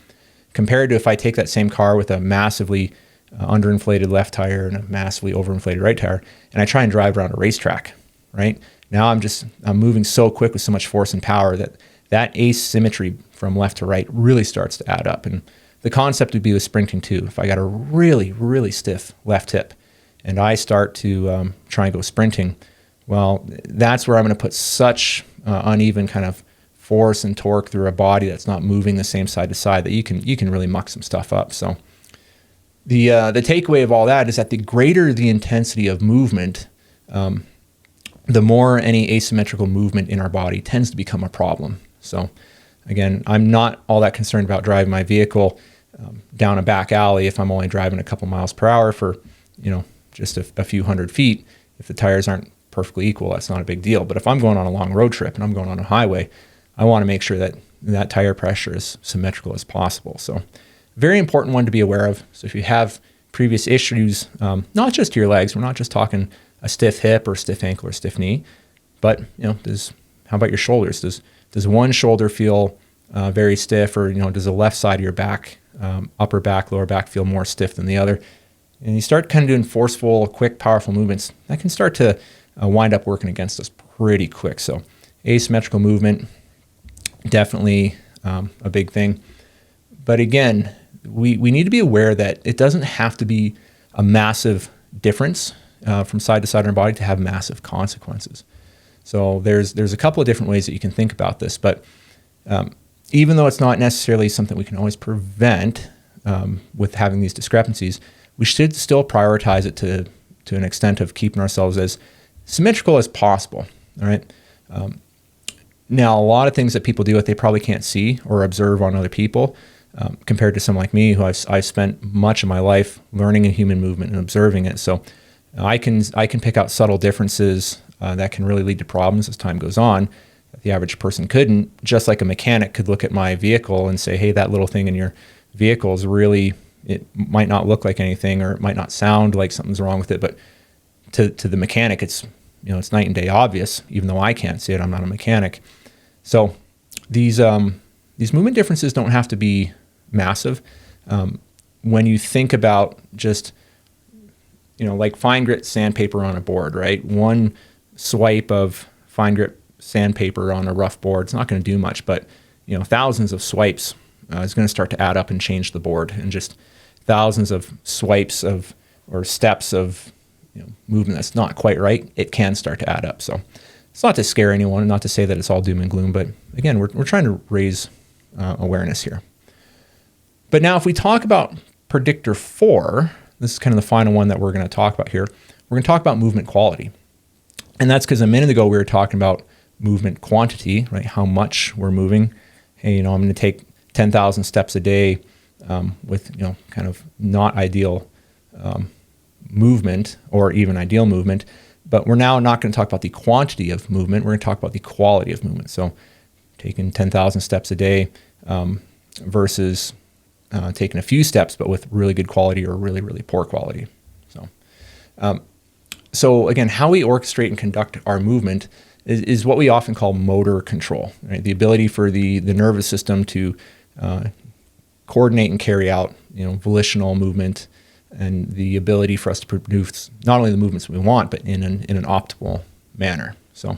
compared to if I take that same car with a massively underinflated left tire and a massively overinflated right tire, and I try and drive around a racetrack, right? Now I'm moving so quick with so much force and power that asymmetry from left to right really starts to add up. And the concept would be with sprinting too. If I got a really, really stiff left hip and I start to try and go sprinting, well, that's where I'm going to put such uneven kind of force and torque through a body that's not moving the same side to side that you can really muck some stuff up. So the takeaway of all that is that the greater the intensity of movement, the more any asymmetrical movement in our body tends to become a problem. So again, I'm not all that concerned about driving my vehicle down a back alley if I'm only driving a couple miles per hour for just a few hundred feet. If the tires aren't perfectly equal, that's not a big deal. But if I'm going on a long road trip and I'm going on a highway, I want to make sure that tire pressure is symmetrical as possible. So very important one to be aware of. So if you have previous issues, not just to your legs, we're not just talking a stiff hip or stiff ankle or stiff knee, but how about your shoulders? Does one shoulder feel very stiff, or does the left side of your back, upper back, lower back, feel more stiff than the other? And you start kind of doing forceful, quick, powerful movements, that can start to wind up working against us pretty quick. So asymmetrical movement, definitely a big thing. But again, we need to be aware that it doesn't have to be a massive difference from side to side in our body to have massive consequences. So there's a couple of different ways that you can think about this, but even though it's not necessarily something we can always prevent with having these discrepancies, we should still prioritize it to an extent of keeping ourselves as symmetrical as possible. All right. Now, a lot of things that people do that they probably can't see or observe on other people, compared to someone like me who I've spent much of my life learning in human movement and observing it. So I can pick out subtle differences that can really lead to problems as time goes on that the average person couldn't. Just like a mechanic could look at my vehicle and say, hey, that little thing in your vehicle is really, it might not look like anything, or it might not sound like something's wrong with it, but to the mechanic, it's night and day obvious, even though I can't see it. I'm not a mechanic. So these movement differences don't have to be massive. When you think about just, like fine grit sandpaper on a board, right? One swipe of fine grit sandpaper on a rough board, it's not going to do much, but thousands of swipes is going to start to add up and change the board, and just thousands of swipes or steps of movement that's not quite right, it can start to add up. So it's not to scare anyone, not to say that it's all doom and gloom, but again, we're trying to raise awareness here. But now if we talk about predictor 4, this is kind of the final one that we're going to talk about here. We're going to talk about movement quality. And that's because a minute ago we were talking about movement quantity, right? How much we're moving. Hey, I'm going to take 10,000 steps a day with, kind of not ideal movement or even ideal movement. But we're now not going to talk about the quantity of movement. We're going to talk about the quality of movement. So taking 10,000 steps a day versus taking a few steps, but with really good quality or really, really poor quality. So again, how we orchestrate and conduct our movement is what we often call motor control, right? The ability for the nervous system to coordinate and carry out, volitional movement, and the ability for us to produce not only the movements we want, but in an optimal manner. So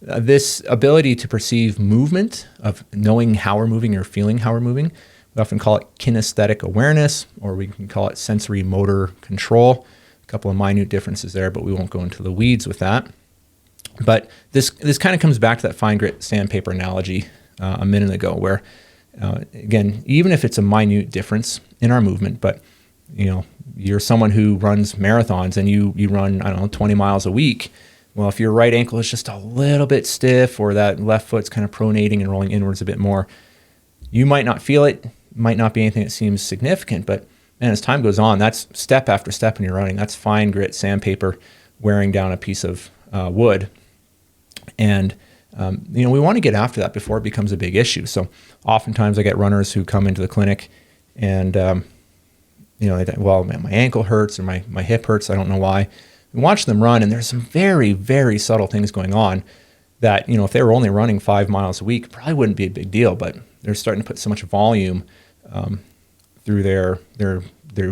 this ability to perceive movement, of knowing how we're moving or feeling how we're moving, we often call it kinesthetic awareness, or we can call it sensory motor control. A couple of minute differences there, but we won't go into the weeds with that. But this kind of comes back to that fine grit sandpaper analogy a minute ago, where again, even if it's a minute difference in our movement, but you're someone who runs marathons and you run, 20 miles a week. Well, if your right ankle is just a little bit stiff, or that left foot's kind of pronating and rolling inwards a bit more, you might not feel it. Might not be anything that seems significant, but man, as time goes on, that's step after step when you're running. That's fine grit sandpaper wearing down a piece of wood. And we want to get after that before it becomes a big issue. So oftentimes I get runners who come into the clinic and they think, well, man, my ankle hurts or my hip hurts. I don't know why. We watch them run, and there's some very, very subtle things going on that, if they were only running 5 miles a week, probably wouldn't be a big deal. But they're starting to put so much volume through their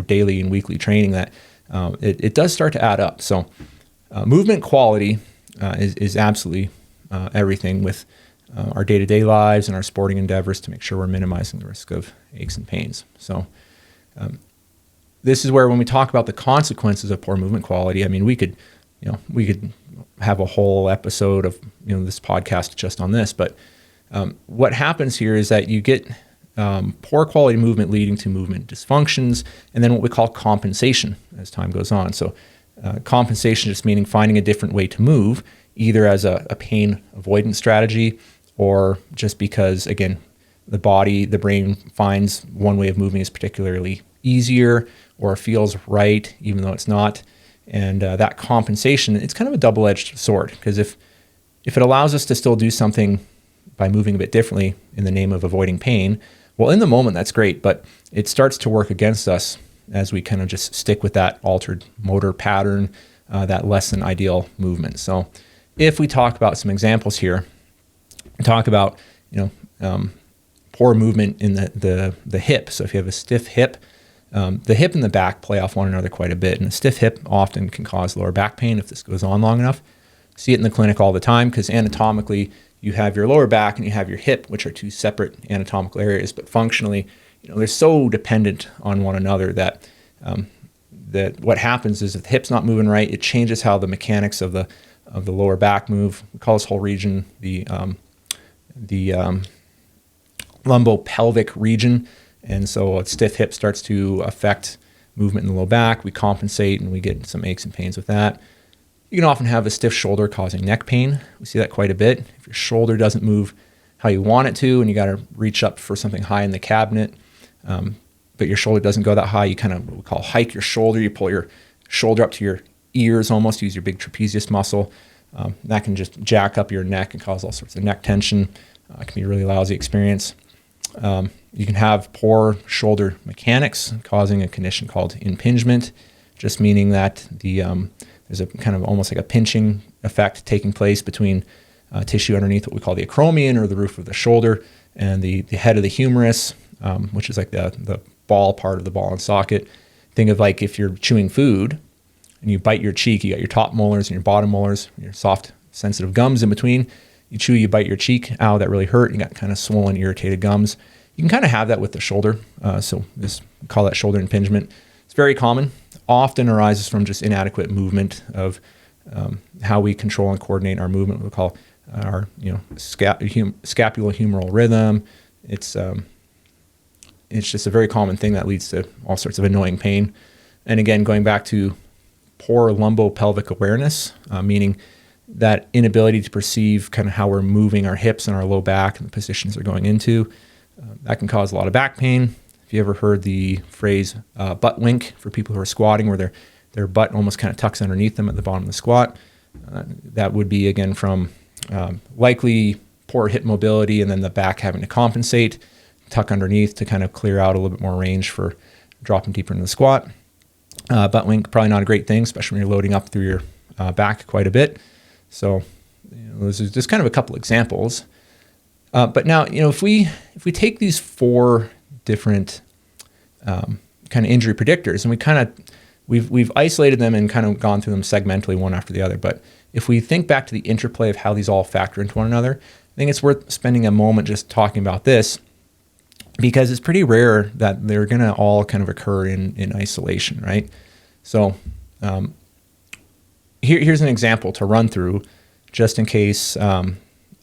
daily and weekly training that it does start to add up. So movement quality is absolutely everything with our day-to-day lives and our sporting endeavors to make sure we're minimizing the risk of aches and pains. So this is where, when we talk about the consequences of poor movement quality, we could have a whole episode of this podcast just on this. But what happens here is that you get poor quality movement leading to movement dysfunctions, and then what we call compensation as time goes on. So compensation just meaning finding a different way to move, either as a pain avoidance strategy, or just because, again, the brain finds one way of moving is particularly easier or feels right, even though it's not. And that compensation, it's kind of a double-edged sword, because if it allows us to still do something by moving a bit differently in the name of avoiding pain, well, in the moment, that's great, but it starts to work against us as we kind of just stick with that altered motor pattern, that less than ideal movement. So if we talk about some examples here, talk about, poor movement in the hip. So if you have a stiff hip, the hip and the back play off one another quite a bit, and a stiff hip often can cause lower back pain if this goes on long enough. See it in the clinic all the time, because anatomically you have your lower back and you have your hip, which are two separate anatomical areas, but functionally, they're so dependent on one another that what happens is if the hip's not moving right, it changes how the mechanics of the lower back move. We call this whole region the lumbopelvic region. And so a stiff hip starts to affect movement in the low back. We compensate and we get some aches and pains with that. You can often have a stiff shoulder causing neck pain. We see that quite a bit. If your shoulder doesn't move how you want it to, and you got to reach up for something high in the cabinet, but your shoulder doesn't go that high, you kind of what we call hike your shoulder. You pull your shoulder up to your ears almost, use your big trapezius muscle. That can just jack up your neck and cause all sorts of neck tension. It can be a really lousy experience. You can have poor shoulder mechanics causing a condition called impingement, just meaning that there's a kind of almost like a pinching effect taking place between tissue underneath what we call the acromion, or the roof of the shoulder, and the head of the humerus, which is like the ball part of the ball and socket. Think of like if you're chewing food and you bite your cheek, you got your top molars and your bottom molars, your soft, sensitive gums in between. You chew, you bite your cheek. Ow, that really hurt. You got kind of swollen, irritated gums. You can kind of have that with the shoulder. So we call that shoulder impingement. It's very common. Often arises from just inadequate movement of how we control and coordinate our movement. We call our scapulohumeral rhythm. It's just a very common thing that leads to all sorts of annoying pain. And again, going back to poor lumbopelvic awareness, meaning that inability to perceive kind of how we're moving our hips and our low back and the positions they're going into, that can cause a lot of back pain. If you ever heard the phrase butt wink for people who are squatting, where their butt almost kind of tucks underneath them at the bottom of the squat, that would be again from likely poor hip mobility, and then the back having to compensate, tuck underneath to kind of clear out a little bit more range for dropping deeper into the squat. Butt wink, probably not a great thing, especially when you're loading up through your back quite a bit. So those are just kind of a couple examples. But now, if we take these four different kind of injury predictors, and we've isolated them and kind of gone through them segmentally one after the other. But if we think back to the interplay of how these all factor into one another, I think it's worth spending a moment just talking about this, because it's pretty rare that they're going to all kind of occur in isolation, right? So here's an example to run through, just in case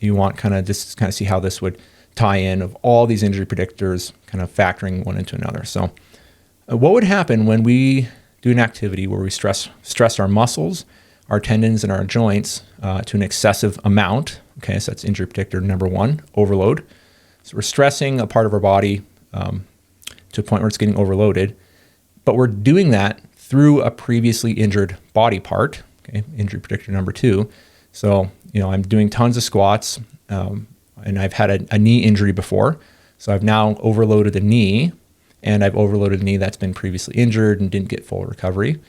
you want kind of see how this would tie in of all these injury predictors kind of factoring one into another. So what would happen when we do an activity where we stress our muscles, our tendons, and our joints to an excessive amount? Okay, so that's injury predictor number one, overload. So we're stressing a part of our body to a point where it's getting overloaded, but we're doing that through a previously injured body part. Okay, injury predictor number two. So, I'm doing tons of squats, and I've had a knee injury before. So I've now overloaded the knee, and I've overloaded the knee that's been previously injured and didn't get full recovery.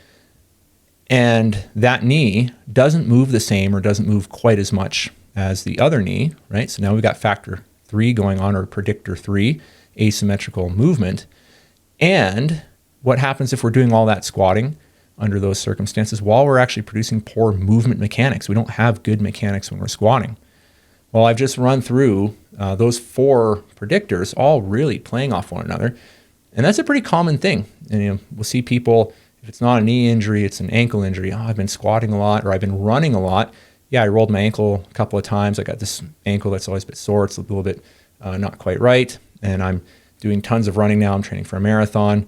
And that knee doesn't move the same, or doesn't move quite as much as the other knee, right? So now we've got factor 3 going on, or predictor 3, asymmetrical movement. And what happens if we're doing all that squatting under those circumstances while we're actually producing poor movement mechanics? We don't have good mechanics when we're squatting. Well, I've just run through those four predictors all really playing off one another. And that's a pretty common thing. And we'll see people, if it's not a knee injury, it's an ankle injury. Oh, I've been squatting a lot, or I've been running a lot. Yeah, I rolled my ankle a couple of times. I got this ankle that's always a bit sore. It's a little bit not quite right. And I'm doing tons of running now. I'm training for a marathon,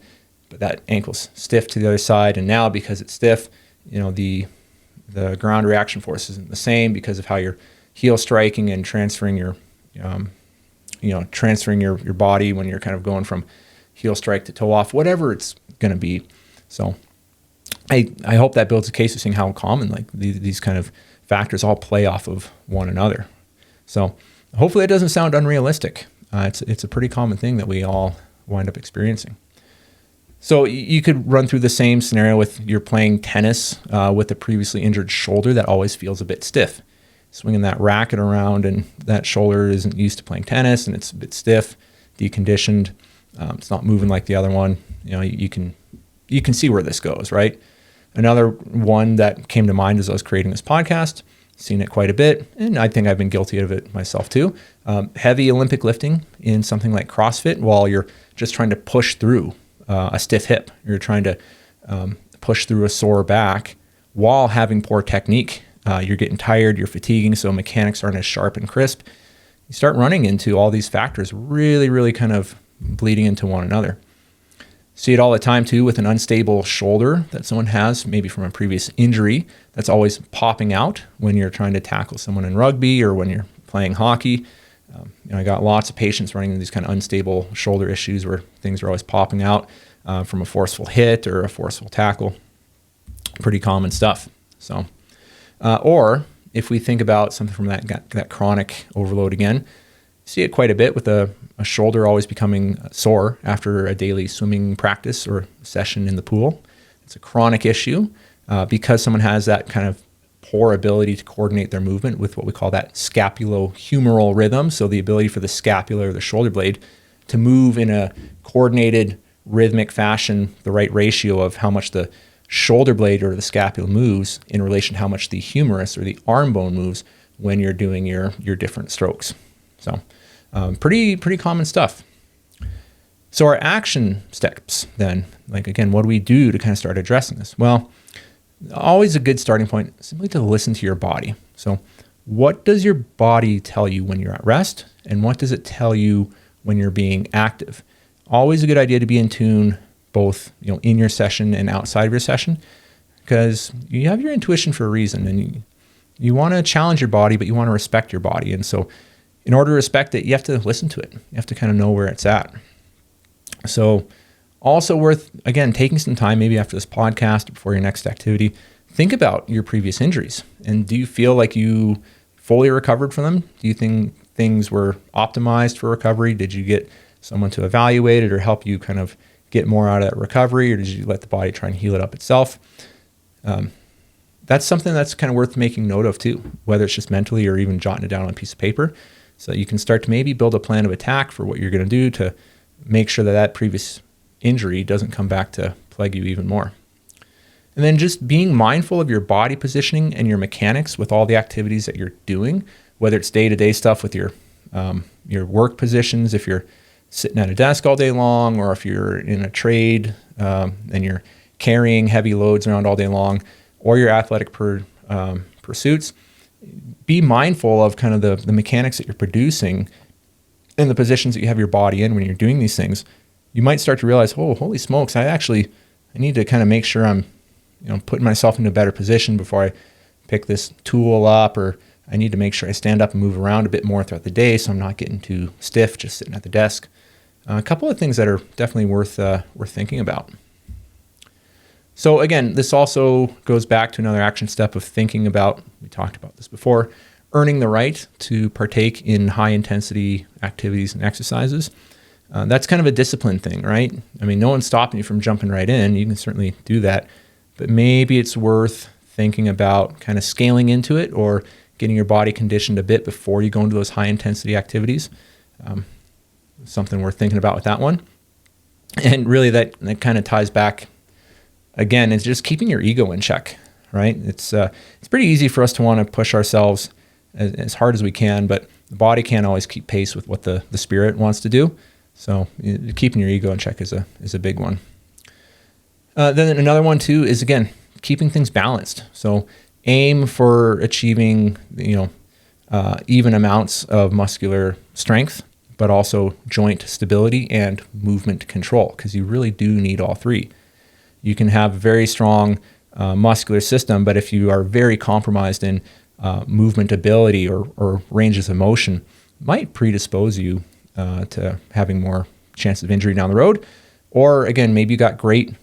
but that ankle's stiff to the other side. And now, because it's stiff, the ground reaction force isn't the same because of how you're heel striking and transferring your body when you're kind of going from heel strike to toe off, whatever it's going to be. So I hope that builds a case of seeing how common like these kind of factors all play off of one another. So hopefully it doesn't sound unrealistic. It's a pretty common thing that we all wind up experiencing. So you could run through the same scenario with you're playing tennis with a previously injured shoulder that always feels a bit stiff. Swinging that racket around, and that shoulder isn't used to playing tennis, and it's a bit stiff, deconditioned. It's not moving like the other one. You can see where this goes, right? Another one that came to mind as I was creating this podcast, seen it quite a bit, and I think I've been guilty of it myself too. Heavy Olympic lifting in something like CrossFit, while you're just trying to push through a stiff hip. You're trying to push through a sore back while having poor technique. You're getting tired, you're fatiguing, so mechanics aren't as sharp and crisp. You start running into all these factors really, really kind of bleeding into one another. See it all the time too with an unstable shoulder that someone has, maybe from a previous injury, that's always popping out when you're trying to tackle someone in rugby or when you're playing hockey. I got lots of patients running into these kind of unstable shoulder issues where things are always popping out from a forceful hit or a forceful tackle. Pretty common stuff. So, or if we think about something from that chronic overload again, see it quite a bit with a shoulder always becoming sore after a daily swimming practice or session in the pool. It's a chronic issue because someone has that kind of poor ability to coordinate their movement with what we call that scapulohumeral rhythm. So the ability for the scapula or the shoulder blade to move in a coordinated rhythmic fashion, the right ratio of how much the shoulder blade or the scapula moves in relation to how much the humerus or the arm bone moves when you're doing your different strokes. So pretty common stuff. So our action steps then, like again, what do we do to kind of start addressing this? Well, always a good starting point, simply to listen to your body. So what does your body tell you when you're at rest? And what does it tell you when you're being active? Always a good idea to be in tune, both in your session and outside of your session, because you have your intuition for a reason, and you want to challenge your body, but you want to respect your body. And so in order to respect it, you have to listen to it. You have to kind of know where it's at. So also worth, again, taking some time, maybe after this podcast, before your next activity, think about your previous injuries. And do you feel like you fully recovered from them? Do you think things were optimized for recovery? Did you get someone to evaluate it or help you kind of get more out of that recovery, or did you let the body try and heal it up itself? That's something that's kind of worth making note of too, whether it's just mentally or even jotting it down on a piece of paper, so that you can start to maybe build a plan of attack for what you're going to do to make sure that previous injury doesn't come back to plague you even more. And then just being mindful of your body positioning and your mechanics with all the activities that you're doing, whether it's day-to-day stuff with your work positions, if you're sitting at a desk all day long, or if you're in a trade and you're carrying heavy loads around all day long, or your athletic pursuits, be mindful of kind of the mechanics that you're producing and the positions that you have your body in when you're doing these things. You might start to realize, oh, holy smokes, I need to kind of make sure I'm putting myself into a better position before I pick this tool up, or I need to make sure I stand up and move around a bit more throughout the day so I'm not getting too stiff just sitting at the desk. A couple of things that are definitely worth thinking about. So again, this also goes back to another action step of thinking about, we talked about this before, earning the right to partake in high intensity activities and exercises. That's kind of a discipline thing, right? I mean, no one's stopping you from jumping right in. You can certainly do that, but maybe it's worth thinking about kind of scaling into it or getting your body conditioned a bit before you go into those high intensity activities. Something worth thinking about with that one. And really that kind of ties back, again, it's just keeping your ego in check, right? It's pretty easy for us to want to push ourselves as hard as we can, but the body can't always keep pace with what the spirit wants to do. So keeping your ego in check is a big one. Then another one too is, again, keeping things balanced. So aim for achieving even amounts of muscular strength, but also joint stability and movement control, because you really do need all three. You can have a very strong muscular system, but if you are very compromised in movement ability or ranges of motion, it might predispose you to having more chance of injury down the road. Or again, maybe you got great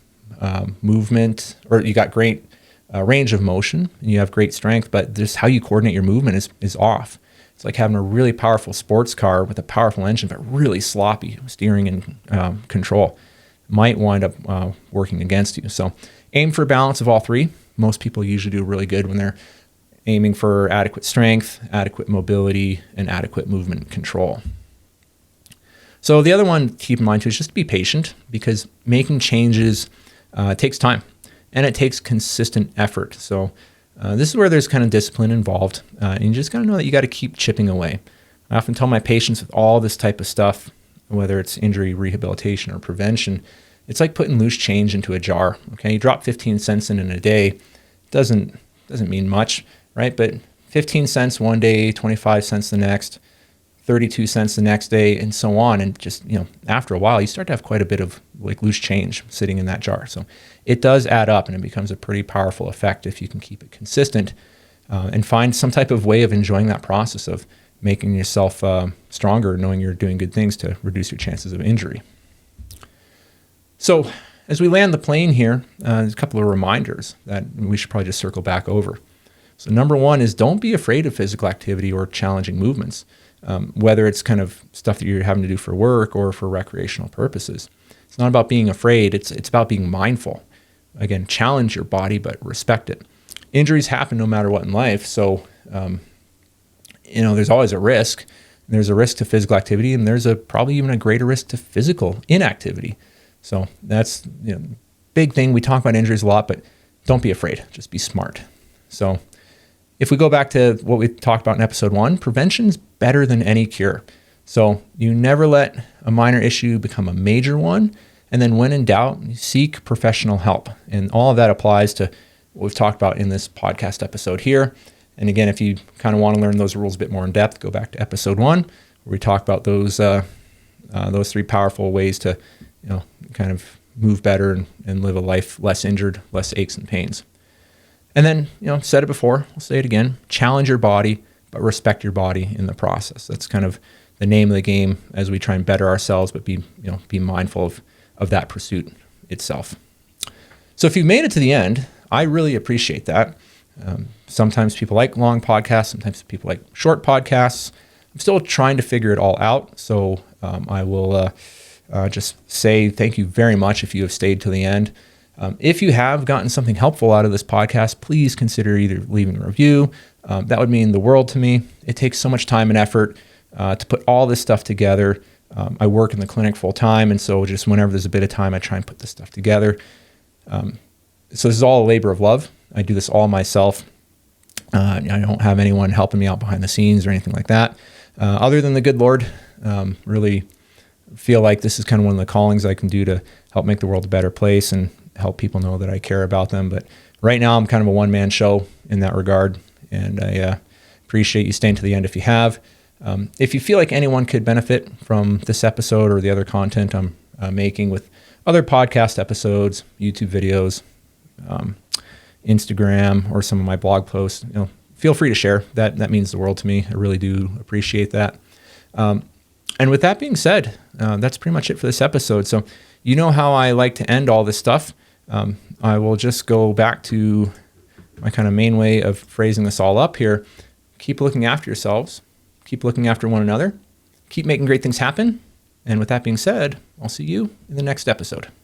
movement, or you got great range of motion and you have great strength, but just how you coordinate your movement is off. It's like having a really powerful sports car with a powerful engine, but really sloppy steering and control. Might wind up working against you. So aim for a balance of all three. Most people usually do really good when they're aiming for adequate strength, adequate mobility, and adequate movement control. So the other one to keep in mind too is just to be patient, because making changes takes time and it takes consistent effort. So this is where there's kind of discipline involved, and you just got to know that you got to keep chipping away. I often tell my patients with all this type of stuff, whether it's injury rehabilitation or prevention, it's like putting loose change into a jar. Okay, you drop 15 cents in a day, doesn't mean much, right? But 15 cents one day, 25 cents the next, 32 cents the next day, and so on. And just, after a while, you start to have quite a bit of like loose change sitting in that jar. So it does add up, and it becomes a pretty powerful effect if you can keep it consistent and find some type of way of enjoying that process of making yourself stronger, knowing you're doing good things to reduce your chances of injury. So as we land the plane here, there's a couple of reminders that we should probably just circle back over. So number one is don't be afraid of physical activity or challenging movements, whether it's kind of stuff that you're having to do for work or for recreational purposes. It's not about being afraid. It's about being mindful. Again, challenge your body, but respect it. Injuries happen no matter what in life. So, there's always a risk. There's a risk to physical activity, and there's probably even a greater risk to physical inactivity. So that's big thing. We talk about injuries a lot, but don't be afraid. Just be smart. So if we go back to what we talked about in episode 1, prevention's better than any cure. So you never let a minor issue become a major one. And then when in doubt, seek professional help. And all of that applies to what we've talked about in this podcast episode here. And again, if you kind of want to learn those rules a bit more in depth, go back to episode 1, where we talk about those 3 powerful ways to, kind of move better and live a life less injured, less aches and pains. And then, said it before, I'll say it again, challenge your body, but respect your body in the process. That's kind of the name of the game as we try and better ourselves, but be mindful of that pursuit itself. So if you've made it to the end, I really appreciate that. Sometimes people like long podcasts, sometimes people like short podcasts. I'm still trying to figure it all out. So I will just say thank you very much if you have stayed to the end. If you have gotten something helpful out of this podcast, please consider either leaving a review. That would mean the world to me. It takes so much time and effort to put all this stuff together. I work in the clinic full time, and so just whenever there's a bit of time, I try and put this stuff together. So this is all a labor of love. I do this all myself. I don't have anyone helping me out behind the scenes or anything like that. Other than the good Lord, really feel like this is kind of one of the callings I can do to help make the world a better place and help people know that I care about them. But right now I'm kind of a one-man show in that regard, and I appreciate you staying to the end if you have. If you feel like anyone could benefit from this episode or the other content I'm making with other podcast episodes, YouTube videos, Instagram, or some of my blog posts, feel free to share. That means the world to me. I really do appreciate that. And with that being said, that's pretty much it for this episode. So you know how I like to end all this stuff. I will just go back to my kind of main way of phrasing this all up here. Keep looking after yourselves. Keep looking after one another. Keep making great things happen. And with that being said, I'll see you in the next episode.